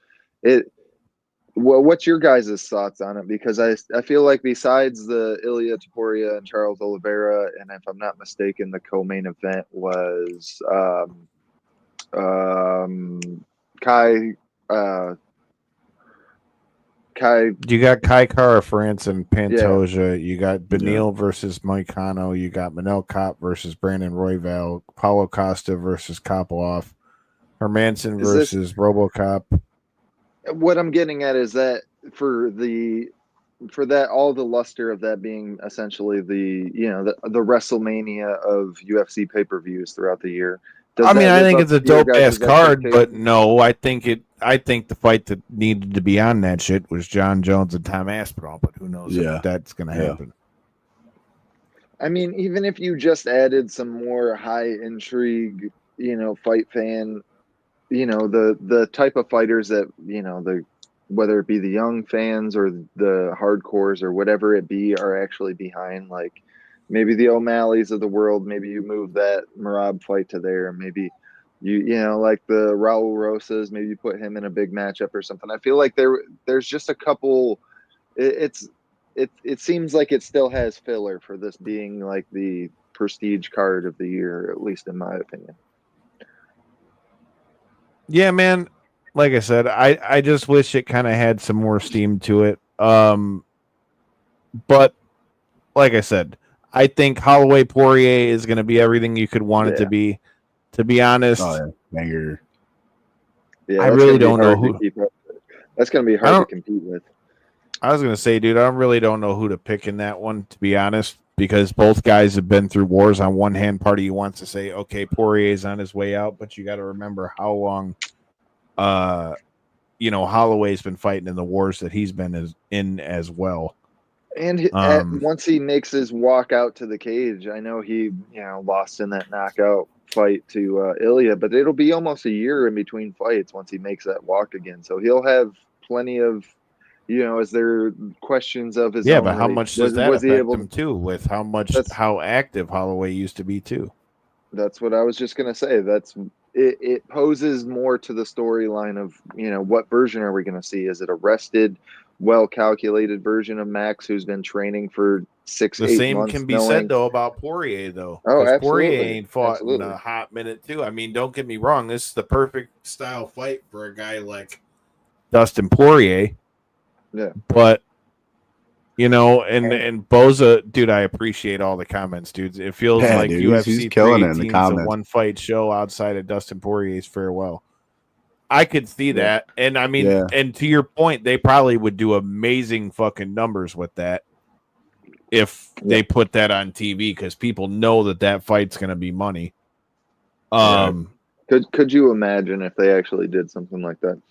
What's your guys' thoughts on it? Because I feel like besides the Ilia Topuria and Charles Oliveira, and if I'm not mistaken, the co-main event was Kai. You got Kai Kara France and Pantoja. Yeah. You got Benil versus Mike Hano. You got Manel Kopp versus Brandon Royval. Paulo Costa versus Kopolov. Hermanson versus RoboCop. What I'm getting at is that for that, all the luster of that being essentially the WrestleMania of UFC pay-per-views throughout the year. I think it's a dope ass card, but no, I think the fight that needed to be on that shit was John Jones and Tom Aspinall, but who knows if that's going to happen. I mean, even if you just added some more high intrigue, fight fan, the type of fighters that, whether it be the young fans or the hardcores or whatever it be, are actually behind, like maybe the O'Malley's of the world. Maybe you move that Merab fight to there. Maybe like the Raul Rosas, maybe you put him in a big matchup or something. I feel like there's just a couple. It seems like it still has filler for this being like the prestige card of the year, at least in my opinion. Yeah, man. Like I said, I just wish it kind of had some more steam to it. But like I said, I think Holloway Poirier is going to be everything you could want it to be. To be honest, banger. Yeah, I really don't know who. That's going to be hard to compete with. I was going to say, dude, I really don't know who to pick in that one, to be honest, because both guys have been through wars. On one hand, part of you wants to say, okay, Poirier's on his way out, but you got to remember how long, Holloway's been fighting in the wars that he's been in as well. And once he makes his walk out to the cage, I know he, lost in that knockout fight to Ilia, but it'll be almost a year in between fights once he makes that walk again. So he'll have plenty of Is there questions of his Yeah, own? but how Like, much does that was he affect able? him too? With That's how active Holloway used to be too. that's what I was just gonna say. It poses more to the storyline of what version are we gonna see? Is it a rested, well calculated version of Max who's been training for The 8 same months, can be said knowing? though about Poirier though, Oh, because Poirier absolutely, ain't fought in absolutely. a hot minute too. I mean, don't get me wrong, this is the perfect style fight for a guy like Dustin Poirier. Yeah. But and Boza, dude, I appreciate all the comments, dude. It feels Yeah, like dude, UFC he's killing it in the 318 is a comments. one fight show outside of Dustin Poirier's farewell. I could see that. And I mean, and to your point, they probably would do amazing fucking numbers with that if they put that on TV because people know that fight's going to be money. Could you imagine if they actually did something like that?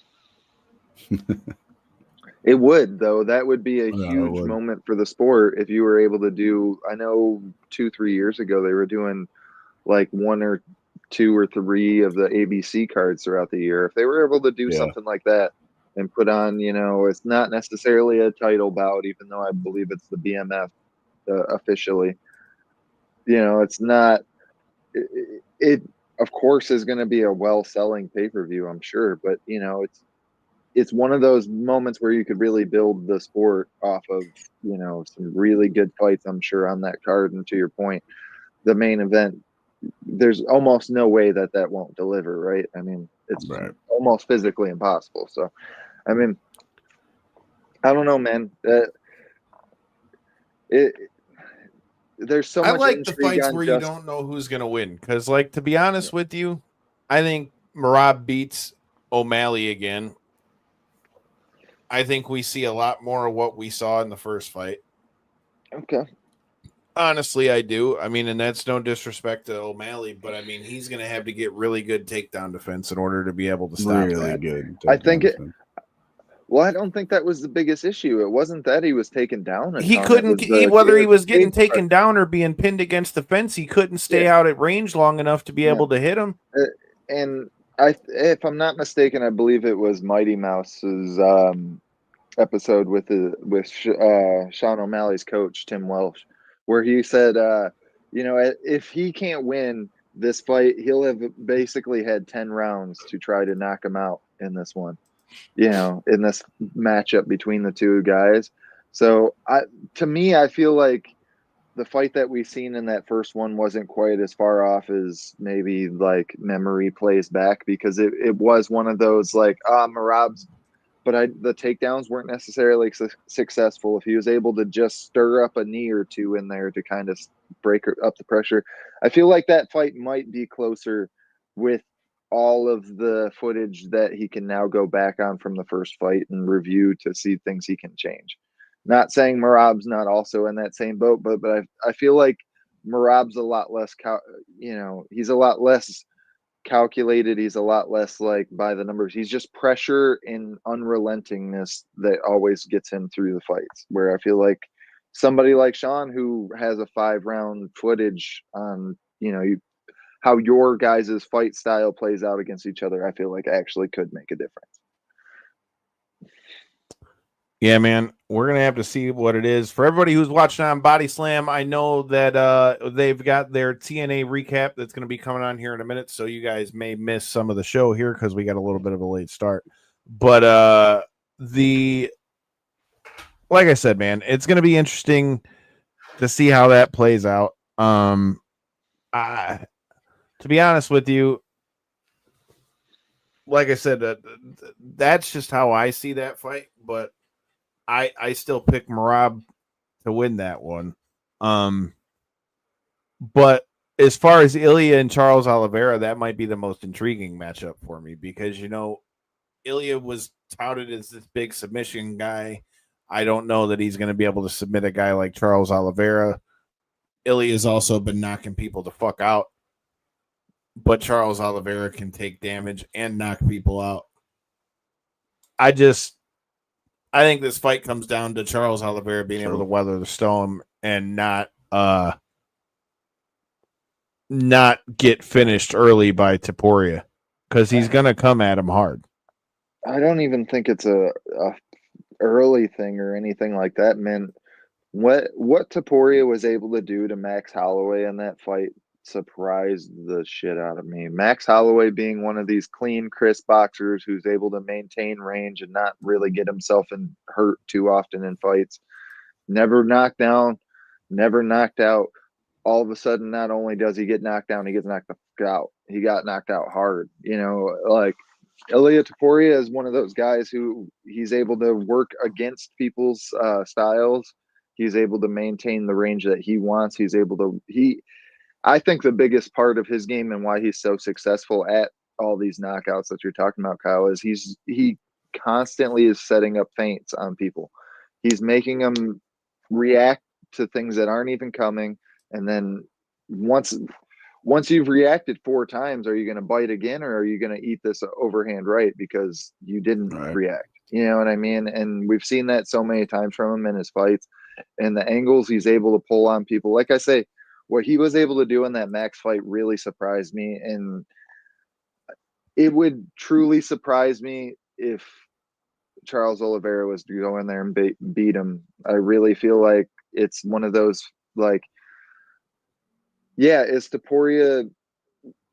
It would, though. That would be a huge moment for the sport if you were able to do. I know 2-3 years ago they were doing like 1 or 2 or 3 of the ABC cards throughout the year. If they were able to do something like that and put on, it's not necessarily a title bout, even though I believe it's the BMF officially. It's not. It of course is going to be a well-selling pay-per-view, I'm sure, but it's one of those moments where you could really build the sport off of some really good fights, I'm sure, on that card. And to your point, the main event, there's almost no way that won't deliver, right? I mean, it's almost physically impossible. So I mean, I don't know, man. There's so much. I like the fights where you don't know who's going to win because, like, to be honest with you, I think Merab beats O'Malley again. I think we see a lot more of what we saw in the first fight. Okay. Honestly, I do. I mean, and that's no disrespect to O'Malley, but I mean, he's going to have to get really good takedown defense in order to be able to stop that. Good. I think it. Well, I don't think that was the biggest issue. It wasn't that he was taken down. He couldn't, whether he was getting taken down or being pinned against the fence, he couldn't stay out at range long enough to be able to hit him. And if I'm not mistaken, I believe it was Mighty Mouse's episode with Sean O'Malley's coach, Tim Welsh, where he said, if he can't win this fight, he'll have basically had 10 rounds to try to knock him out in this one. In this matchup between the two guys. So to me, I feel like the fight that we've seen in that first one wasn't quite as far off as maybe like memory plays back, because it was one of those like, Merab's, but the takedowns weren't necessarily successful. If he was able to just stir up a knee or two in there to kind of break up the pressure, I feel like that fight might be closer with all of the footage that he can now go back on from the first fight and review to see things he can change. Not saying Merab's not also in that same boat, but I feel like Merab's a lot less, he's a lot less calculated. He's a lot less like by the numbers. He's just pressure and unrelentingness that always gets him through the fights, where I feel like somebody like Sean, who has a 5-round footage on, how your guys' fight style plays out against each other, I feel like actually could make a difference. Yeah, man, we're going to have to see what it is. For everybody who's watching on Body Slam, I know that they've got their TNA recap that's going to be coming on here in a minute, so you guys may miss some of the show here because we got a little bit of a late start. But like I said, man, it's going to be interesting to see how that plays out. To be honest with you, like I said, that's just how I see that fight, but I still pick Merab to win that one. But as far as Ilia and Charles Oliveira, that might be the most intriguing matchup for me because, Ilia was touted as this big submission guy. I don't know that he's going to be able to submit a guy like Charles Oliveira. Ilia's also been knocking people the fuck out, but Charles Oliveira can take damage and knock people out. I think this fight comes down to Charles Oliveira being able to weather the storm and not get finished early by Topuria, because he's going to come at him hard. I don't even think it's a early thing or anything like that, man. What Topuria was able to do to Max Holloway in that fight surprised the shit out of me. Max Holloway being one of these clean, crisp boxers who's able to maintain range and not really get himself in hurt too often in fights. Never knocked down, never knocked out. All of a sudden, not only does he get knocked down, he gets knocked the fuck out. He got knocked out hard. You know, like Ilia Topuria is one of those guys who he's able to work against people's styles. He's able to maintain the range that he wants. He's able to I think the biggest part of his game and why he's so successful at all these knockouts that you're talking about, Kyle, is he constantly is setting up feints on people. He's making them react to things that aren't even coming, and then once you've reacted 4 times, are you going to bite again, or are you going to eat this overhand right because you didn't react? You know what I mean? And we've seen that so many times from him in his fights, and the angles he's able to pull on people. Like I say, what he was able to do in that Max fight really surprised me, and it would truly surprise me if Charles Oliveira was to go in there and beat him. I really feel like it's one of those, like, yeah, is Topuria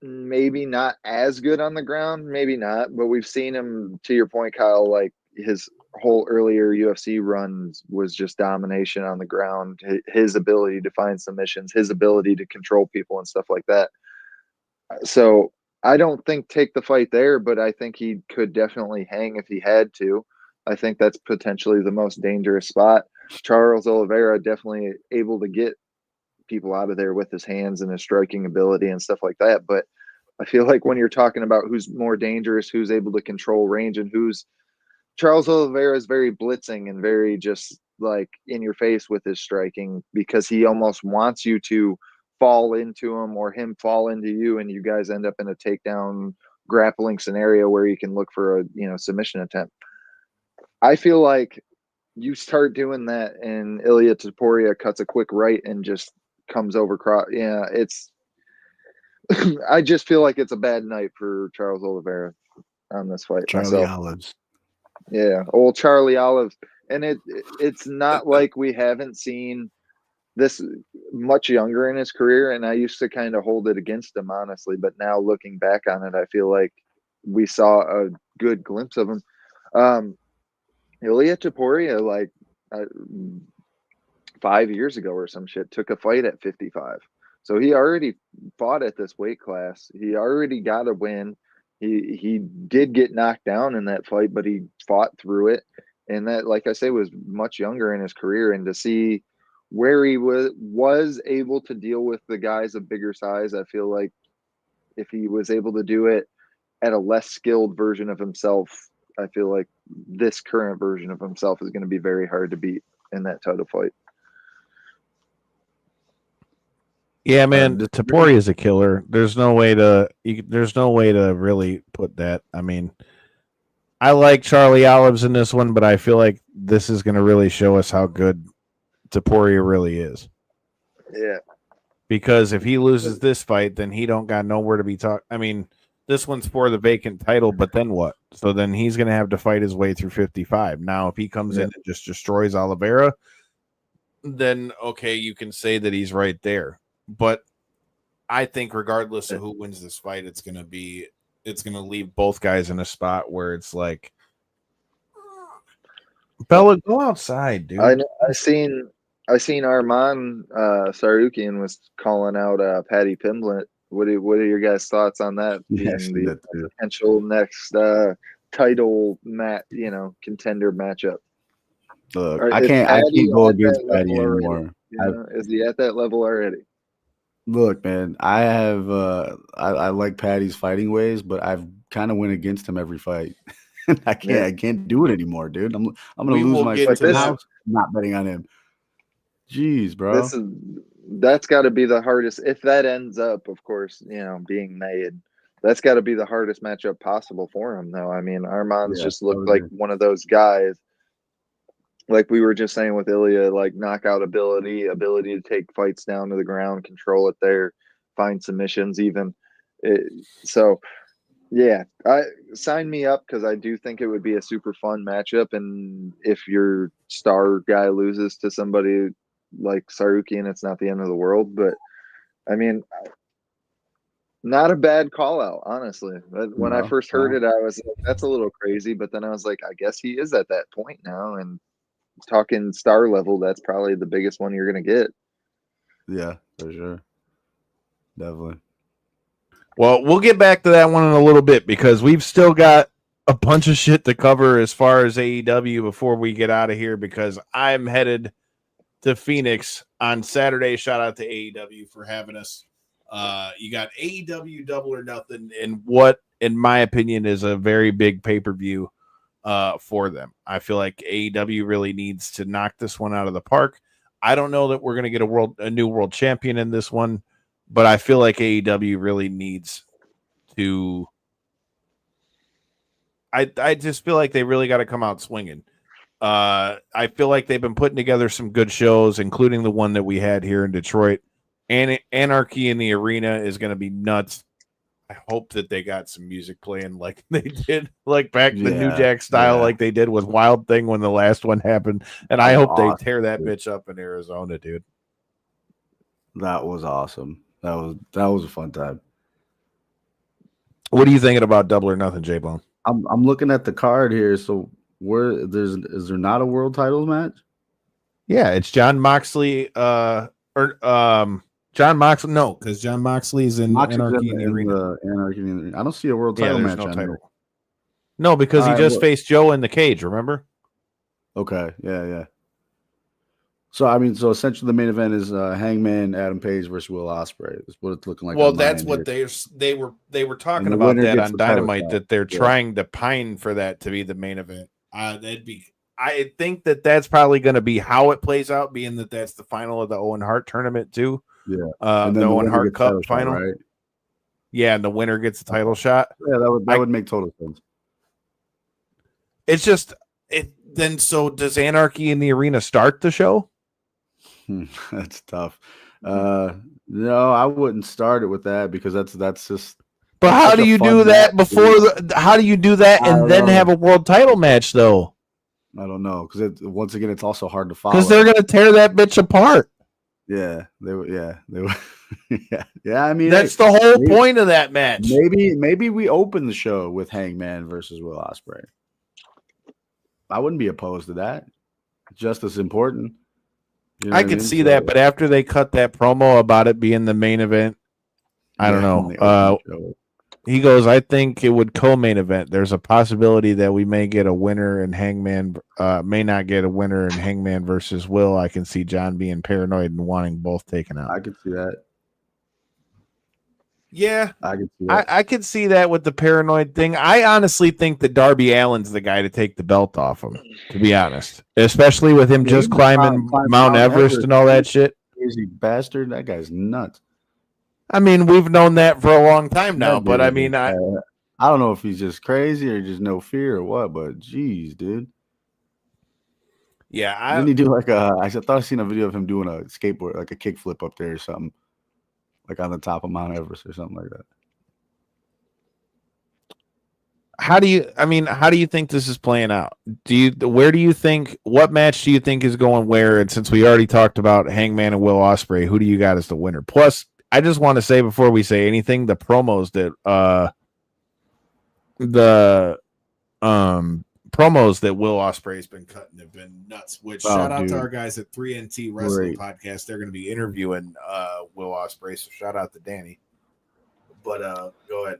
maybe not as good on the ground? Maybe not, but we've seen him, to your point, Kyle, like his whole earlier UFC runs was just domination on the ground. His ability to find submissions, his ability to control people and stuff like that. So I don't think take the fight there, but I think he could definitely hang if he had to. I think that's potentially the most dangerous spot. Charles Oliveira definitely able to get people out of there with his hands and his striking ability and stuff like that. But I feel like when you're talking about who's more dangerous, who's able to control range, and who's Charles Oliveira is very blitzing and very just like in your face with his striking, because he almost wants you to fall into him or him fall into you, and you guys end up in a takedown grappling scenario where you can look for a submission attempt. I feel like you start doing that and Ilia Topuria cuts a quick right and just comes over cross. Yeah, it's I just feel like it's a bad night for Charles Oliveira on this fight. Charlie Olives. Yeah, old Charlie Olives. And it's not like we haven't seen this much younger in his career, and I used to kind of hold it against him, honestly, but now looking back on it, I feel like we saw a good glimpse of him. Ilia Topuria, like 5 years ago or some shit, took a fight at 55. So he already fought at this weight class. He already got a win. He did get knocked down in that fight, but he fought through it. And that, like I say, was much younger in his career. And to see where he was able to deal with the guys of bigger size, I feel like if he was able to do it at a less skilled version of himself, I feel like this current version of himself is going to be very hard to beat in that title fight. Yeah, man, Topuria is a killer. There's no way to really put that. I mean, I like Charlie Olives in this one, but I feel like this is going to really show us how good Topuria really is. Yeah. Because if he loses this fight, then he don't got nowhere to be talking. I mean, this one's for the vacant title, but then what? So then he's going to have to fight his way through 55. Now, if he comes in and just destroys Oliveira, then okay, you can say that he's right there. But I think regardless of who wins this fight, it's going to leave both guys in a spot where it's like, Bella, go outside, dude. I seen Arman Sarukian was calling out Paddy Pimblett. What are your guys' thoughts on that being the potential next title contender matchup? Look, I can't go against Paddy anymore. Is he at that level already? Look, man, I like Paddy's fighting ways, but I've kind of went against him every fight. I can't do it anymore, dude. I'm gonna lose my house. I'm not betting on him. Jeez, bro. That's got to be the hardest. If that ends up, of course, being made, that's got to be the hardest matchup possible for him, though. I mean, Arman's just looked like one of those guys. Like we were just saying with Ilia, like knockout ability to take fights down to the ground, control it there, find submissions even. So Yeah, sign me up because I do think it would be a super fun matchup. And if your star guy loses to somebody like Sarukian, it's not the end of the world. But I mean, not a bad call out, honestly. When I first heard it, I was like, that's a little crazy. But then I was like, I guess he is at that point now. And talking star level, that's probably the biggest one you're going to get. Yeah, for sure. Definitely. Well, we'll get back to that one in a little bit because we've still got a bunch of shit to cover as far as AEW before we get out of here because I'm headed to Phoenix on Saturday. Shout out to AEW for having us. You got AEW Double or Nothing in what, in my opinion, is a very big pay-per-view for them. I feel like AEW really needs to knock this one out of the park. I don't know that we're going to get a new world champion in this one, but I feel like AEW really needs to. I just feel like they really got to come out swinging. I feel like they've been putting together some good shows, including the one that we had here in Detroit. And Anarchy in the Arena is going to be nuts. I hope that they got some music playing like they did, like back the New Jack style, like they did with Wild Thing when the last one happened. And I hope they tear that bitch up in Arizona, dude. That was awesome. That was a fun time. What are you thinking about Double or Nothing, J-Bone? I'm looking at the card here. So is there not a world titles match? Yeah, it's John Moxley John Moxley, no, because John Moxley's in Anarchy in the Arena. I don't see a world title match. No title. No, because he just faced Joe in the cage, remember? Okay, yeah. So essentially the main event is Hangman Adam Page versus Will Ospreay. Is what it's looking like. Well, that's what they were talking about that on Dynamite, that they're trying to pine for that to be the main event. I think that's probably going to be how it plays out, being that that's the final of the Owen Hart tournament too. Yeah, the Owen Hart Cup final, right? Yeah, and the winner gets the title shot. Yeah, that would make total sense. It's just then. So does Anarchy in the Arena start the show? That's tough. No, I wouldn't start it with that because that's just. But how do you do that before? How do you do that and then have a world title match though? I don't know because once again it's also hard to follow. Because they're gonna tear that bitch apart. Yeah, they were. Yeah. I mean, that's the whole point of that match. Maybe we open the show with Hangman versus Will Ospreay. I wouldn't be opposed to that. Just as important. You know I could see that, but after they cut that promo about it being the main event, I don't know. He goes, I think it would co-main event. There's a possibility that we may get a winner and Hangman may not get a winner and Hangman versus Will. I can see John being paranoid and wanting both taken out. I could see that. Yeah, I could see that. I could see that with the paranoid thing. I honestly think that Darby Allin's the guy to take the belt off him, to be honest. Especially with him just climbing Mount Everest and all that shit. Crazy bastard. That guy's nuts. I mean, we've known that for a long time now, but I mean, I don't know if he's just crazy or just no fear or what, but geez, dude. Yeah, didn't he do like I thought I seen a video of him doing a skateboard, like a kickflip up there or something, like on the top of Mount Everest or something like that. How do you think this is playing out? What match do you think is going where? And since we already talked about Hangman and Will Ospreay, who do you got as the winner? Plus, I just want to say before we say anything, the promos that Will Ospreay's been cutting have been nuts. Which shout out to our guys at 3NT Wrestling Podcast. They're going to be interviewing Will Ospreay, so shout out to Danny. But go ahead.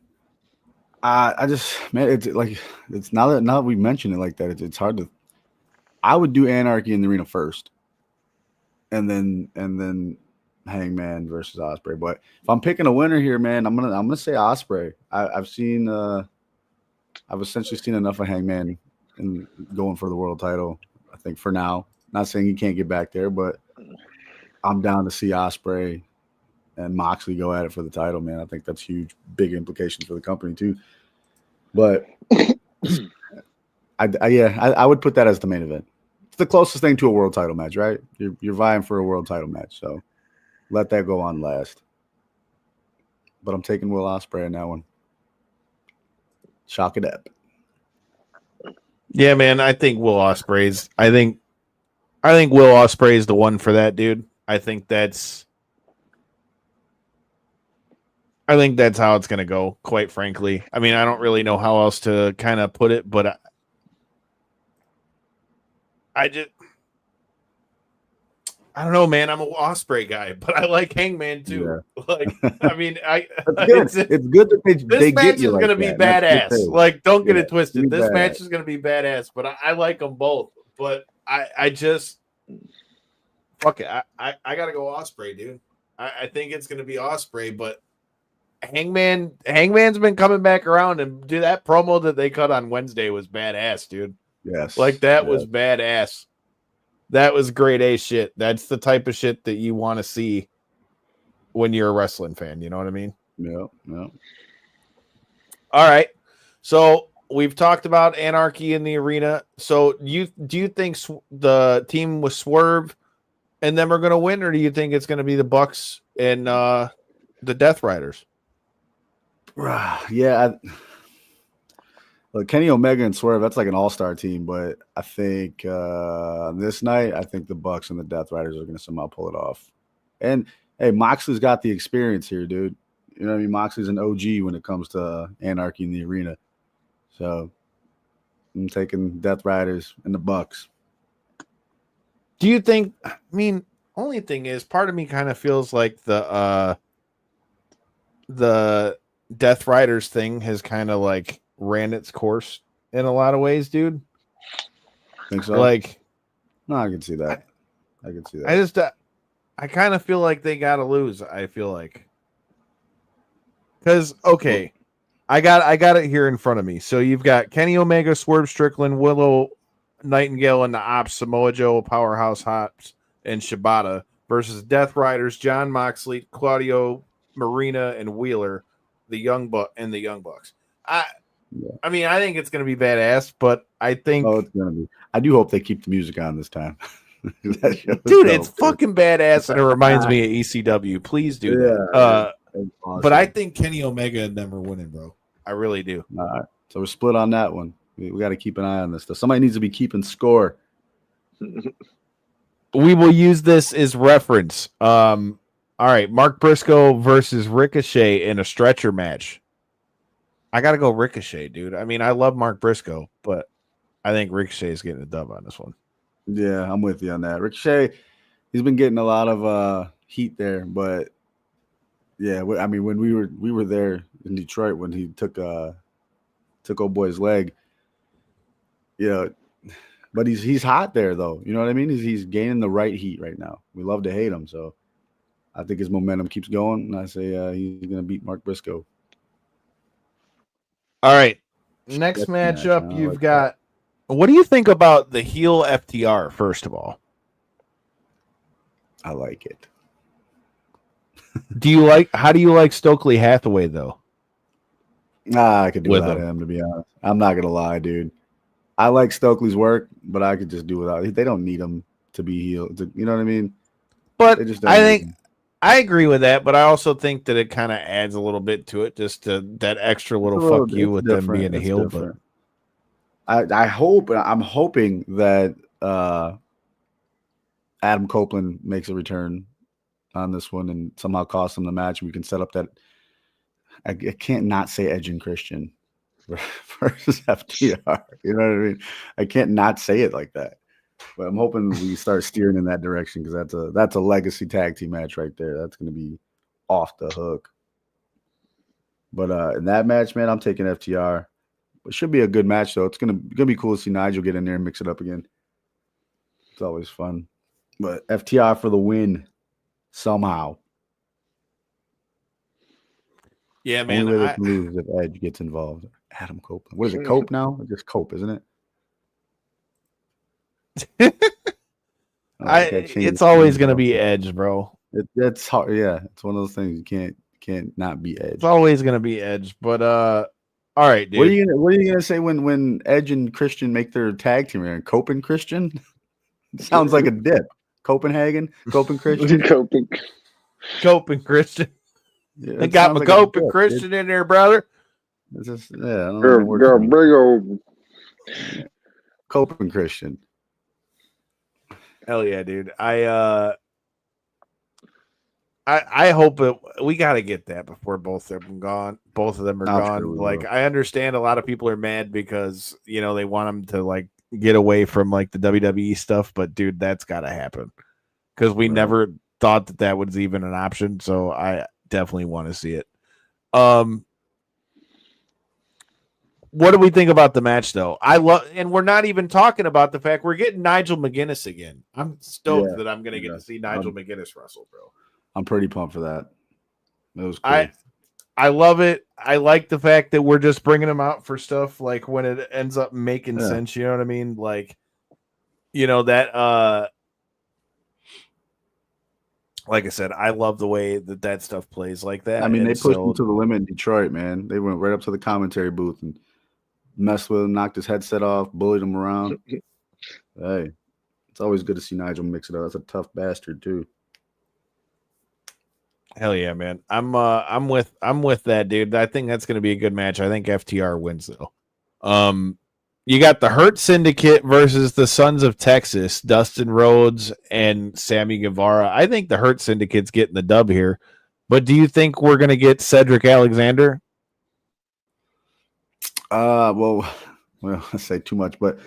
I just, man, it's now that we mention it like that, it's hard to. I would do Anarchy in the Arena first, and then Hangman versus Ospreay. But if I'm picking a winner here, man, I'm gonna say Ospreay. I've essentially seen enough of Hangman and going for the world title. I think for now, not saying he can't get back there, but I'm down to see Ospreay and Moxley go at it for the title, man. I think that's huge, big implications for the company too. But I would put that as the main event. It's the closest thing to a world title match, right? You're vying for a world title match, so let that go on last. But I'm taking Will Ospreay in that one. Chalk it up. Yeah, man. I think Will Ospreay's. I think Will Ospreay is the one for that, dude. I think that's how it's gonna go. Quite frankly, I mean, I don't really know how else to kind of put it, but I don't know, man. I'm a Ospreay guy, but I like Hangman too. Yeah. Like, I mean, it's good that they match get you is like gonna be that. badass. Like, don't get it twisted. This badass. match is gonna be badass, but I like them both. But I just fuck it. I gotta go Ospreay, dude. I think it's gonna be Ospreay, but Hangman's been coming back around, and dude, that promo that they cut on Wednesday was badass, dude. Yes, like that was badass. That was grade A shit. That's the type of shit that you want to see when you're a wrestling fan. You know what I mean? Yeah. All right. So we've talked about anarchy in the arena. So do you think the team with Swerve and them are going to win, or do you think it's going to be the Bucks and the Death Riders? Yeah. Look, Kenny Omega and Swerve, that's like an all-star team, but I think this night, I think the Bucks and the Death Riders are going to somehow pull it off. And, hey, Moxley's got the experience here, dude. You know what I mean? Moxley's an OG when it comes to anarchy in the arena. So I'm taking Death Riders and the Bucks. Do you think, I mean, only thing is, part of me kind of feels like the Death Riders thing has kind of like ran its course in a lot of ways, dude. Think so? Like, no, I can see that. I kind of feel like they gotta lose. I feel like, because okay, I got it here in front of me. So you've got Kenny Omega, Swerve Strickland, Willow Nightingale, and the Ops, Samoa Joe, Powerhouse Hobbs, and Shibata versus Death Riders, John Moxley, Claudio Marina, and Wheeler, the Young Bucks. I mean, I think it's going to be badass, but I think... Oh, it's going to be. I do hope they keep the music on this time. Dude, it's fucking badass, and it reminds me of ECW. Please do that. Awesome. But I think Kenny Omega and them are winning, bro. I really do. All right. So we're split on that one. We got to keep an eye on this stuff. Somebody needs to be keeping score. We will use this as reference. All right, Mark Briscoe versus Ricochet in a stretcher match. I got to go Ricochet, dude. I mean, I love Mark Briscoe, but I think Ricochet is getting a dub on this one. Yeah, I'm with you on that. Ricochet, he's been getting a lot of heat there, but yeah, I mean, when we were there in Detroit when he took old boy's leg, you know, but he's hot there though. You know what I mean? He's gaining the right heat right now. We love to hate him, so I think his momentum keeps going, and I say he's gonna beat Mark Briscoe. All right. Next matchup, you've got. What do you think about the heel FTR, first of all? I like it. How do you like Stokely Hathaway, though? I could do without him, to be honest. I'm not going to lie, dude. I like Stokely's work, but I could just do without him. They don't need him to be heel. You know what I mean? But I think I agree with that, but I also think that it kind of adds a little bit to it, just to that extra little fuck you with them being a heel. But I'm hoping that Adam Copeland makes a return on this one and somehow costs him the match. We can set up that. I can't not say Edge and Christian versus FTR. You know what I mean? I can't not say it like that. But I'm hoping we start steering in that direction because that's a legacy tag team match right there. That's going to be off the hook. But in that match, man, I'm taking FTR. It should be a good match, though. It's gonna be cool to see Nigel get in there and mix it up again. It's always fun. But FTR for the win somehow. Yeah, man. Only way they can lose if Edge gets involved. Adam Copeland. What is it, Cope now? It's just Cope, isn't it? It's always going to be Edge, bro. It's hard. Yeah, it's one of those things you can't not be Edge. It's always going to be Edge. But all right, dude. What are you gonna say when Edge and Christian make their tag team here? Cope and Christian? It sounds like a dip. Copenhagen, Cope and Christian. Cope and Christian. Yeah, they got my Cope and Christian in there, brother. It's just, yeah, I don't know. Big old. Coping Christian. Hell yeah, dude. I hope we got to get that before both of them gone. Both of them are gone. Like, I understand a lot of people are mad because they want them to like get away from like the WWE stuff, but dude, that's got to happen because we never thought that was even an option. So I definitely want to see it. What do we think about the match, though? And we're not even talking about the fact we're getting Nigel McGuinness again. I'm stoked that I'm going to get to see Nigel McGuinness wrestle, bro. I'm pretty pumped for that. It was cool. I love it. I like the fact that we're just bringing him out for stuff like when it ends up making sense. You know what I mean? Like, that. Like I said, I love the way that stuff plays like that. I mean, they pushed him to the limit in Detroit, man. They went right up to the commentary booth and messed with him, knocked his headset off, bullied him around. Hey, it's always good to see Nigel mix it up. That's a tough bastard too. Hell yeah, man. I'm with that, dude. I think that's going to be a good match. I think FTR wins though. You got the Hurt Syndicate versus the Sons of Texas, Dustin Rhodes and Sammy Guevara. I think the Hurt Syndicate's getting the dub here. But do you think we're going to get Cedric Alexander? Well, I say too much, but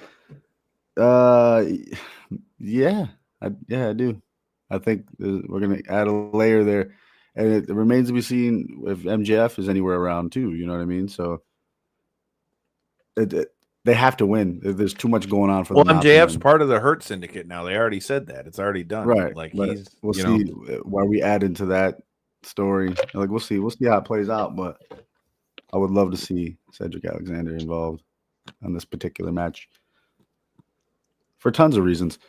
yeah, I do. I think we're going to add a layer there. And it remains to be seen if MJF is anywhere around too. You know what I mean? So they have to win. There's too much going on for them. Well, MJF's part of the Hurt Syndicate now. They already said that. It's already done. Right. Like we'll see why we add into that story. Like we'll see how it plays out. But I would love to see Cedric Alexander involved on this particular match for tons of reasons.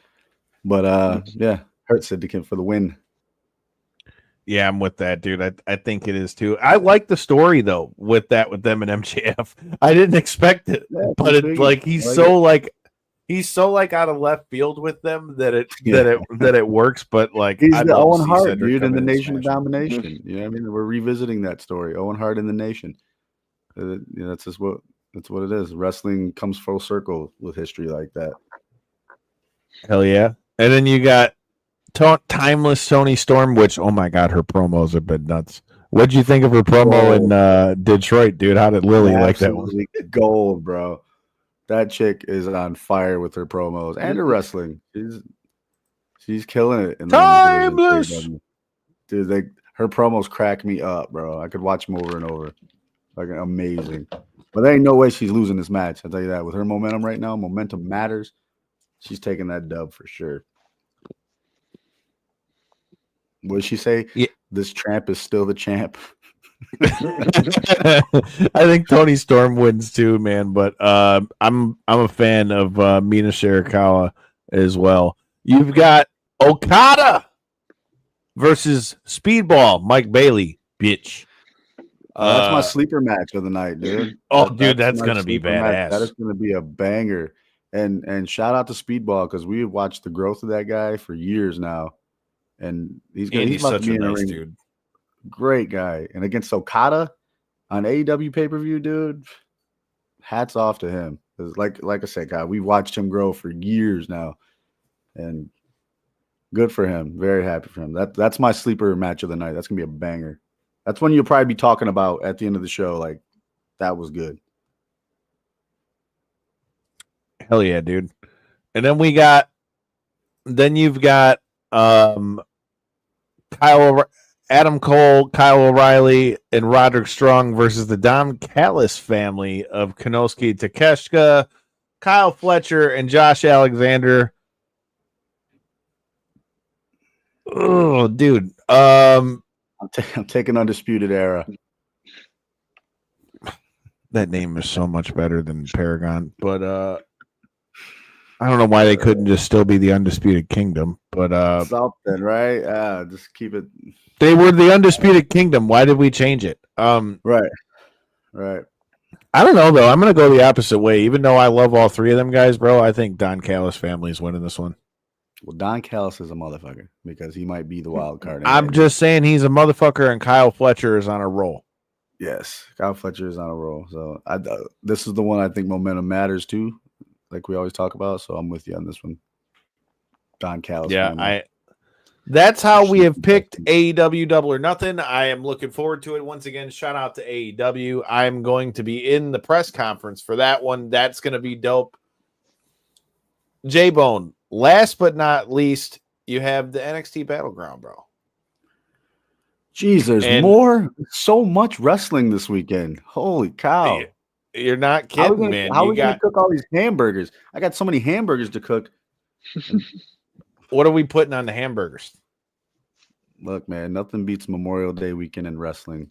But yeah, Hurt Syndicate for the win. Yeah, I'm with that, dude. I think it is too. I like the story though with them and MJF. I didn't expect it, but it's like he's so like out of left field with them that it works. But like he's the Owen Hart dude in the Nation of Domination. You know what I mean? We're revisiting that story. Owen Hart in the Nation. That's what it is. Wrestling comes full circle with history like that. Hell yeah! And then you got Timeless Toni Storm, which, oh my God, her promos have been nuts. What'd you think of her promo in Detroit, dude? How did Lily like that one? Gold, bro. That chick is on fire with her promos and her wrestling. She's killing it. Timeless, dude. Her promos crack me up, bro. I could watch them over and over. Like amazing. But there ain't no way she's losing this match. I'll tell you that. With her momentum right now, momentum matters. She's taking that dub for sure. What did she say? Yeah. This champ is still the champ. I think Toni Storm wins too, man. But I'm a fan of Mina Shirakawa as well. You've got Okada versus Speedball Mike Bailey, bitch. That's my sleeper match of the night, dude. That's gonna be badass. That is gonna be a banger. And shout out to Speedball because we watched the growth of that guy for years now. And he's such a nice dude. Great guy. And against Okada on AEW pay-per-view, dude, hats off to him. Like I said, God, we've watched him grow for years now. And good for him. Very happy for him. That's my sleeper match of the night. That's gonna be a banger. That's one you'll probably be talking about at the end of the show. Like, that was good. Hell yeah, dude. And then you've got Adam Cole, Kyle O'Reilly, and Roderick Strong versus the Don Callis family of Konosuke Takeshita, Kyle Fletcher, and Josh Alexander. Oh, dude. I'm taking Undisputed Era. That name is so much better than Paragon, but I don't know why they couldn't just still be the Undisputed Kingdom, but something, right? Just keep it. They were the Undisputed Kingdom. Why did we change it? Right. I don't know though. I'm gonna go the opposite way. Even though I love all three of them guys, bro, I think Don Callis family is winning this one. Well, Don Callis is a motherfucker because he might be the wild card. I'm just saying he's a motherfucker, and Kyle Fletcher is on a roll. Yes, Kyle Fletcher is on a roll. So this is the one I think momentum matters too, like we always talk about. So I'm with you on this one. Don Callis. Yeah, that's how we have picked AEW Double or Nothing. I am looking forward to it. Once again, shout out to AEW. I'm going to be in the press conference for that one. That's going to be dope. J-Bone, last but not least, you have the NXT Battleground, bro. Jeez, there's so much wrestling this weekend. Holy cow. You're not kidding, man. How are we going to cook all these hamburgers? I got so many hamburgers to cook. What are we putting on the hamburgers? Look, man, nothing beats Memorial Day weekend in wrestling.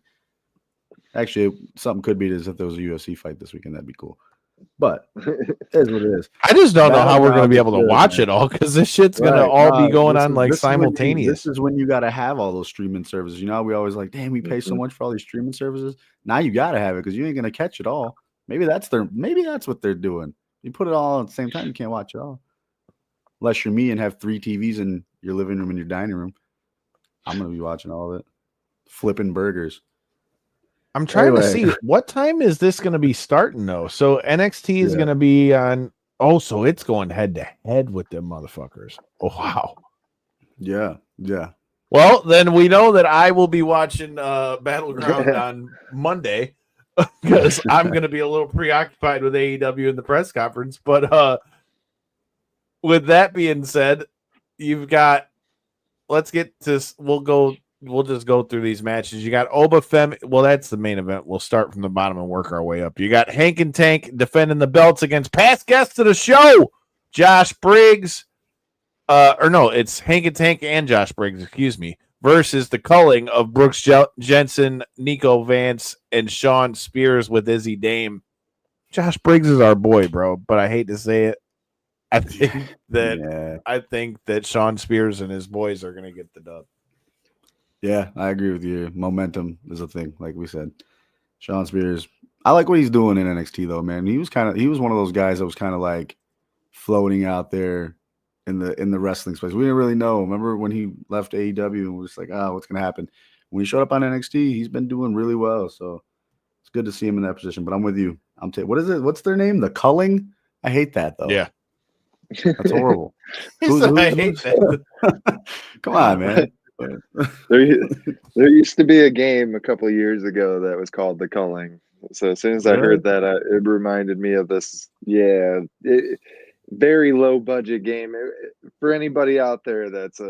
Actually, something could beat it is if there was a UFC fight this weekend. That'd be cool. But it is what it is. I just don't know how we're going to be able to watch it all because this shit's going to all be going on like simultaneous. This is when you got to have all those streaming services. You know, we always like, damn, we pay so much for all these streaming services. Now you got to have it because you ain't going to catch it all. Maybe that's what they're doing. You put it all at the same time, you can't watch it all. Unless you're me and have 3 TVs in your living room and your dining room. I'm going to be watching all of it. Flipping burgers. I'm trying to see what time is this going to be starting though. So NXT is going to be on. Oh, so it's going head to head with them motherfuckers. Oh, wow. Yeah. Well, then we know that I will be watching Battleground on Monday because I'm going to be a little preoccupied with AEW in the press conference. But with that being said, you've got. Let's get to. We'll just go through these matches. You got Oba Femi. Well, that's the main event. We'll start from the bottom and work our way up. You got Hank and Tank defending the belts against past guests of the show, Josh Briggs. It's Hank and Tank and Josh Briggs, excuse me, versus the culling of Brooks Jensen, Nico Vance, and Sean Spears with Izzy Dame. Josh Briggs is our boy, bro, but I hate to say it. I think that Sean Spears and his boys are going to get the dub. Yeah, I agree with you. Momentum is a thing, like we said. Sean Spears, I like what he's doing in NXT though, man. He was one of those guys that was kind of like floating out there in the wrestling space. We didn't really know. Remember when he left AEW and was like, what's gonna happen? When he showed up on NXT, he's been doing really well. So it's good to see him in that position. But I'm with you. What is it? What's their name? The Culling? I hate that though. Yeah. That's horrible. I hate that. Come on, man. There used to be a game a couple of years ago that was called The Culling. So as soon as I heard that, it reminded me of this. Yeah, very low budget game. For anybody out there that's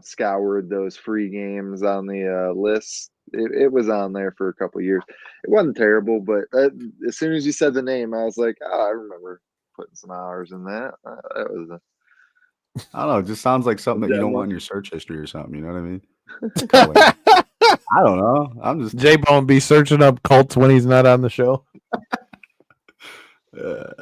scoured those free games on the list, it was on there for a couple of years. It wasn't terrible, but as soon as you said the name, I was like, I remember putting some hours in that. That was I don't know. It just sounds like something that you don't want in your search history or something. You know what I mean? I don't know. I'm just J-Bone be searching up cults when he's not on the show. You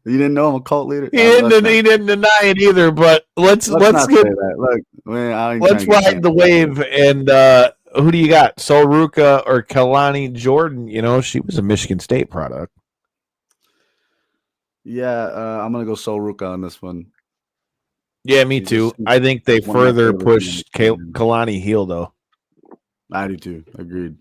didn't know I'm a cult leader? He didn't deny it either, but let's get that. Look, man, let's ride the wave. And who do you got? Sol Ruka or Kalani Jordan? You know, she was a Michigan State product. Yeah, I'm gonna go Sol Ruka on this one. Yeah, me too. I think they further push Kalani heel, though. I do too. Agreed.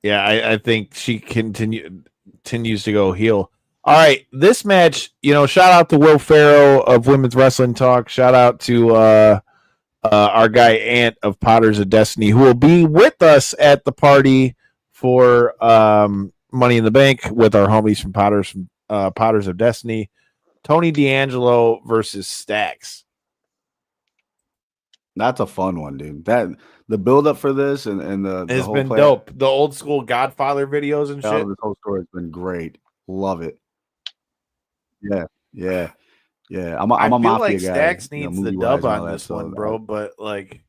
Yeah, I think she continues to go heel. All right, this match, shout out to Will Ferrell of Women's Wrestling Talk. Shout out to our guy Ant of Potters of Destiny, who will be with us at the party for Money in the Bank with our homies from Potters of Destiny. Tony D'Angelo versus Stacks. That's a fun one, dude. The build up for this and the it's whole been dope. The old school Godfather videos and shit. This whole story has been great. Love it. Yeah. I'm a feel mafia like guy. Stacks needs the dub on this one, bro. But like,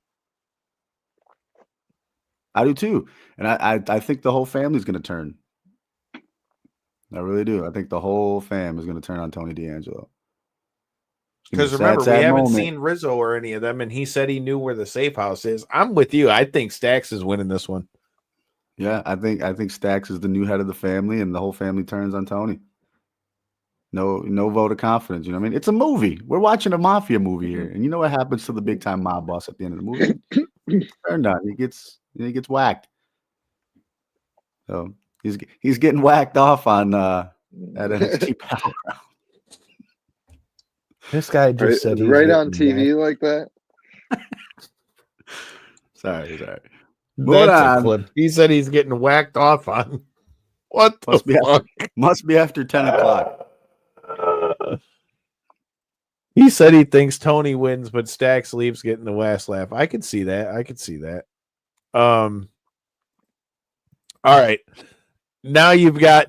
I do too, and I think the whole family's gonna turn. I really do. I think the whole fam is going to turn on Tony D'Angelo. Because remember, we haven't seen Rizzo or any of them, and he said he knew where the safe house is. I'm with you. I think Stacks is winning this one. Yeah, I think Stacks is the new head of the family, and the whole family turns on Tony. No vote of confidence. You know what I mean? It's a movie. We're watching a mafia movie here, and you know what happens to the big time mob boss at the end of the movie? Turned on. and he gets whacked. So he's getting whacked off on at NXT Battleground. This guy just said he's right on getting TV like that. Sorry. That's a on. clip. He said he's getting whacked off on. What the fuck? Must be after 10 o'clock. He said he thinks Tony wins, but Stacks leaves getting the last laugh. I could see that. All right. Now you've got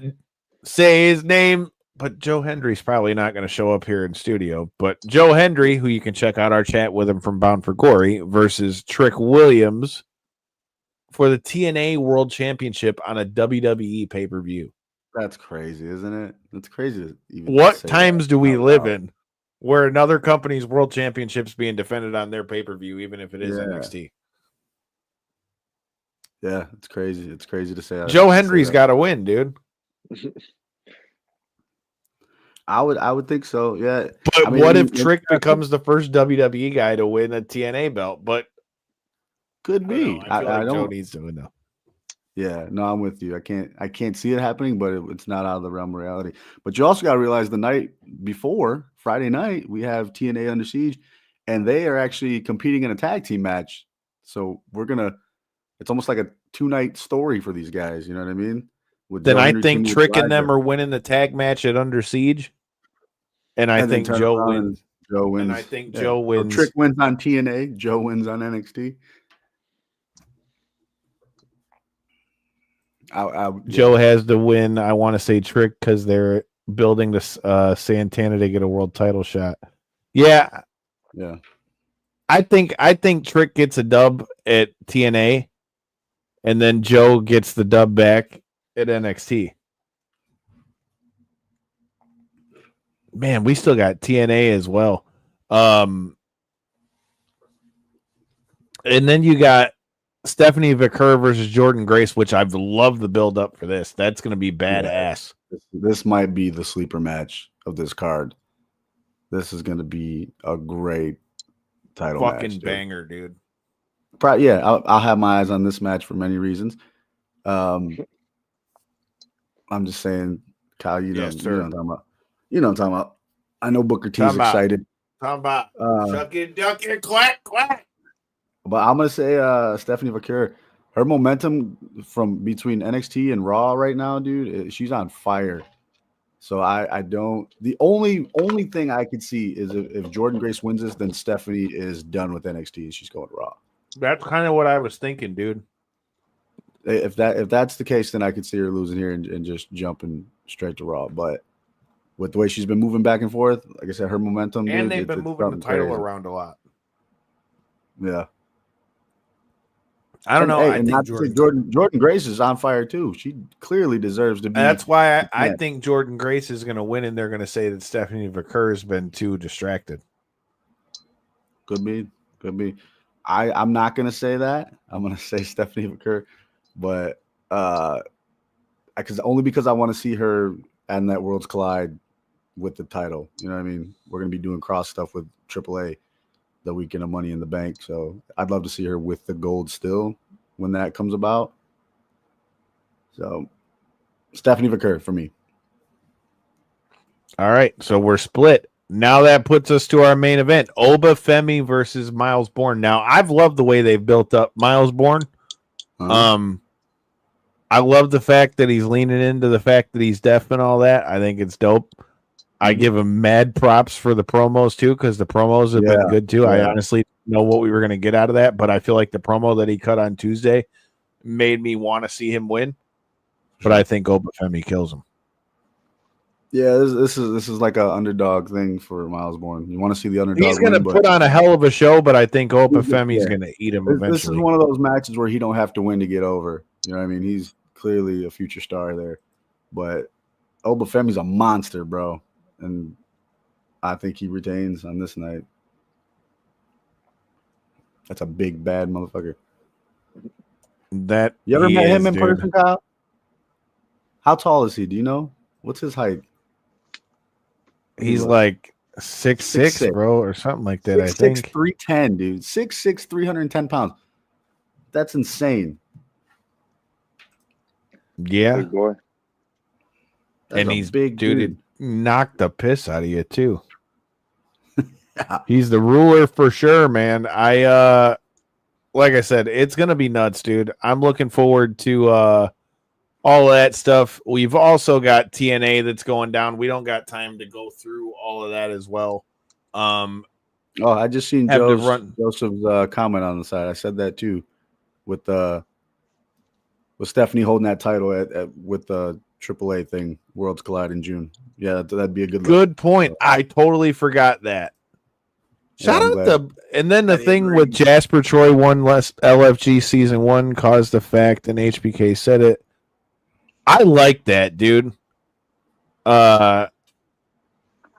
say his name, but Joe Hendry's probably not going to show up here in studio. But Joe Hendry, who you can check out our chat with him from Bound for Glory, versus Trick Williams for the TNA World Championship on a WWE pay-per-view. That's crazy, isn't it? That's crazy. To even What say times that do we out live loud. in where another company's world championship's being defended on their pay-per-view, even if it is Yeah. NXT? Yeah, it's crazy. It's crazy to say. Joe Hendry's got to win, dude. I would think so. Yeah. But I mean, what if Trick becomes the first WWE guy to win a TNA belt? But could be. I feel like Joe don't. needs to win though. Yeah, no, I'm with you. I can't see it happening, but it's not out of the realm of reality. But you also got to realize the night before, Friday night, we have TNA Under Siege, and they are actually competing in a tag team match. So it's almost like a 2-night story for these guys. You know what I mean? Then I think Trick and them are winning the tag match at Under Siege, and I think Joe wins. Joe wins. And I think Joe wins. So Trick wins on TNA. Joe wins on NXT. Joe has to win. I want to say Trick because they're building this Santana to get a world title shot. Yeah. I think Trick gets a dub at TNA, and then Joe gets the dub back at NXT. Man, we still got TNA as well. And then you got Stephanie Vicker versus Jordan Grace, which I've loved the build up for this. That's going to be badass. This might be the sleeper match of this card. This is going to be a great title fucking match, banger, dude. Probably, yeah, I'll have my eyes on this match for many reasons. I'm just saying, Kyle, you know what I'm talking about. You know what I'm talking about. I know Booker T's excited. Talking about shuck it, duck it, quack, quack. But I'm gonna say Stephanie Vicker, her momentum from between NXT and Raw right now, dude, she's on fire. So I don't. The only thing I could see is if Jordan Grace wins this, then Stephanie is done with NXT and she's going to Raw. That's kind of what I was thinking, dude. If that's the case, then I could see her losing here and just jumping straight to Raw. But with the way she's been moving back and forth, like I said, her momentum, and dude, they've been moving the title around a lot. Yeah. I don't know. Hey, I think Jordan Grace is on fire too. She clearly deserves to be. That's why I think Jordan Grace is going to win, and they're going to say that Stephanie Vicker has been too distracted. Could be. I'm not going to say that. I'm going to say Stephanie Vicker, but because I want to see her and that Worlds Collide with the title. You know what I mean? We're going to be doing cross stuff with AAA the weekend of Money in the Bank. So I'd love to see her with the gold still when that comes about. So Stephanie Vicker for me. All right. So we're split. Now that puts us to our main event, Oba Femi versus Miles Bourne. Now I've loved the way they've built up Miles Bourne. I love the fact that he's leaning into the fact that he's deaf and all that. I think it's dope. I give him mad props for the promos too, because the promos have been good too. I honestly don't know what we were going to get out of that, but I feel like the promo that he cut on Tuesday made me want to see him win. But I think Oba Femi kills him. Yeah, this is like an underdog thing for Miles Bourne. You want to see the underdog. He's going to put on a hell of a show, but I think Oba Femi's going to eat him eventually. This is one of those matches where he don't have to win to get over. You know what I mean? He's clearly a future star there. But Oba Femi's a monster, bro. And I think he retains on this night. That's a big, bad motherfucker. You ever met him in person, Kyle? How tall is he? Do you know? What's his height? He's like 6'6", bro, or something like that. 6'6", 310, dude. 6'6", 310 pounds. That's insane. Yeah. Big boy. That's And a he's big dude. It knocked the piss out of you too. He's the ruler for sure, man. Like I said, it's gonna be nuts, dude. I'm looking forward to all of that stuff. We've also got TNA that's going down. We don't got time to go through all of that as well. Oh, I just seen Joseph's comment on the side. I said that too, with Stephanie holding that title with the AAA thing, Worlds Collide in June. Yeah, that'd be a good point. I totally forgot that. Shout out and then the thing with Jasper Troy won less LFG season 1 caused the fact, and HBK said it. I like that, dude. I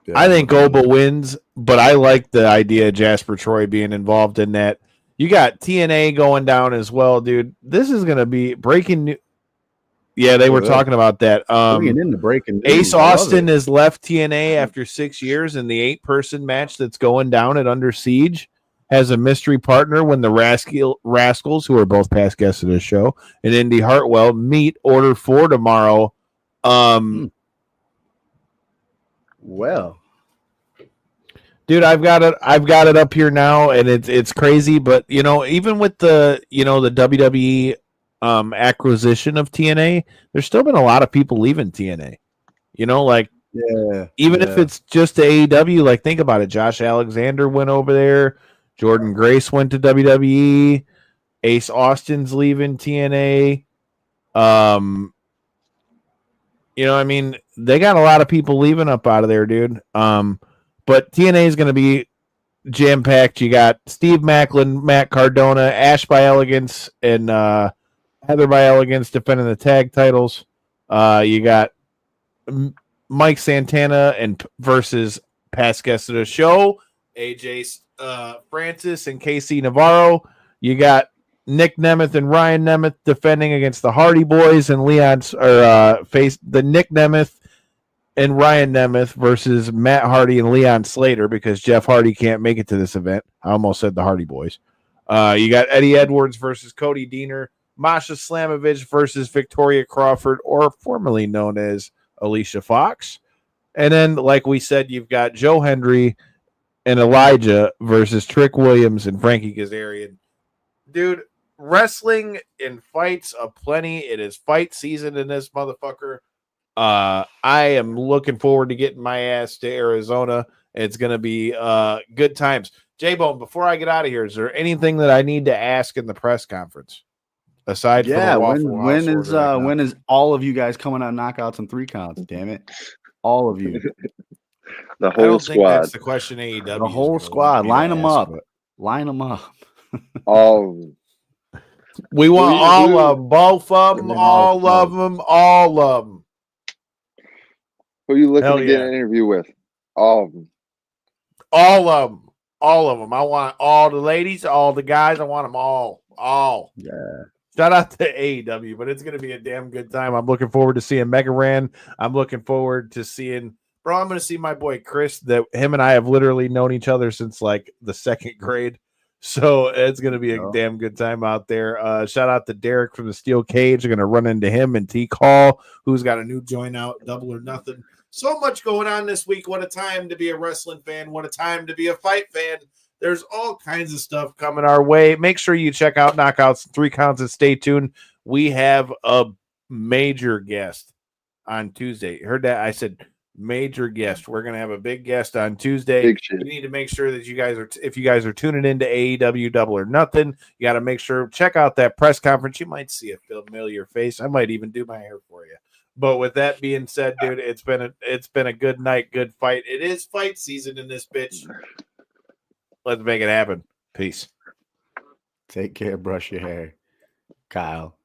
think Oba wins, but I like the idea of Jasper Troy being involved in that. You got TNA going down as well, dude. This is going to be breaking news. Yeah, they were talking about that. Ace Austin has left TNA after 6 years, and the 8-person match that's going down at Under Siege has a mystery partner when the Rascals, who are both past guests of this show, and Indy Hartwell meet Order 4 tomorrow. Well, dude, I've got it up here now, and it's crazy, but even with the the WWE acquisition of TNA, there's still been a lot of people leaving TNA. Even if it's just to AEW, like think about it. Josh Alexander went over there. Jordan Grace went to WWE. Ace Austin's leaving TNA. They got a lot of people leaving up out of there, dude. But TNA is going to be jam-packed. You got Steve Macklin, Matt Cardona, Ash by Elegance, and Heather by Elegance defending the tag titles. You got Mike Santana versus past guests of the show, AJ Francis and KC Navarro. You got Nick Nemeth and Ryan Nemeth defending against the Hardy Boys, and face the Nick Nemeth and Ryan Nemeth versus Matt Hardy and Leon Slater, because Jeff Hardy can't make it to this event. I almost said the Hardy Boys. You got Eddie Edwards versus Cody Deaner, Masha Slamovich versus Victoria Crawford, or formerly known as Alicia Fox. And then, like we said, you've got Joe Hendry and Elijah versus Trick Williams and Frankie Kazarian. Dude, wrestling and fights aplenty. It is fight season in this motherfucker. I am looking forward to getting my ass to Arizona. It's going to be good times. J-Bone, before I get out of here, is there anything that I need to ask in the press conference? Aside from the Waffle House when is all of you guys coming on knockouts and 3 counts? Damn it. All of you. The whole squad. That's the question AEW. The whole squad. Line them up. Line them up. All. We want all of them. Both of them. All of them. All of them. Who are you looking to get an interview with? All of them. All of them. All of them. I want all the ladies, all the guys. I want them all. All. Yeah. Shout out to AEW, but it's going to be a damn good time. I'm looking forward to seeing Mega Ran. I'm looking forward to seeing, I'm going to see my boy Chris. That him and I have literally known each other since like the 2nd grade. So it's going to be a damn good time out there. Shout out to Derek from the Steel Cage. I'm going to run into him and T Call, who's got a new joint out, Double or Nothing. So much going on this week. What a time to be a wrestling fan. What a time to be a fight fan. There's all kinds of stuff coming our way. Make sure you check out Knockouts 3 Counts and stay tuned. We have a major guest on Tuesday. Heard that? I said major guest. We're going to have a big guest on Tuesday. Big shit. You need to make sure that you guys are, if you guys are tuning into AEW Double or Nothing, you got to make sure, check out that press conference. You might see a familiar face. I might even do my hair for you. But with that being said, dude, it's been a good night, good fight. It is fight season in this bitch. Let's make it happen. Peace. Take care. Brush your hair. Kyle.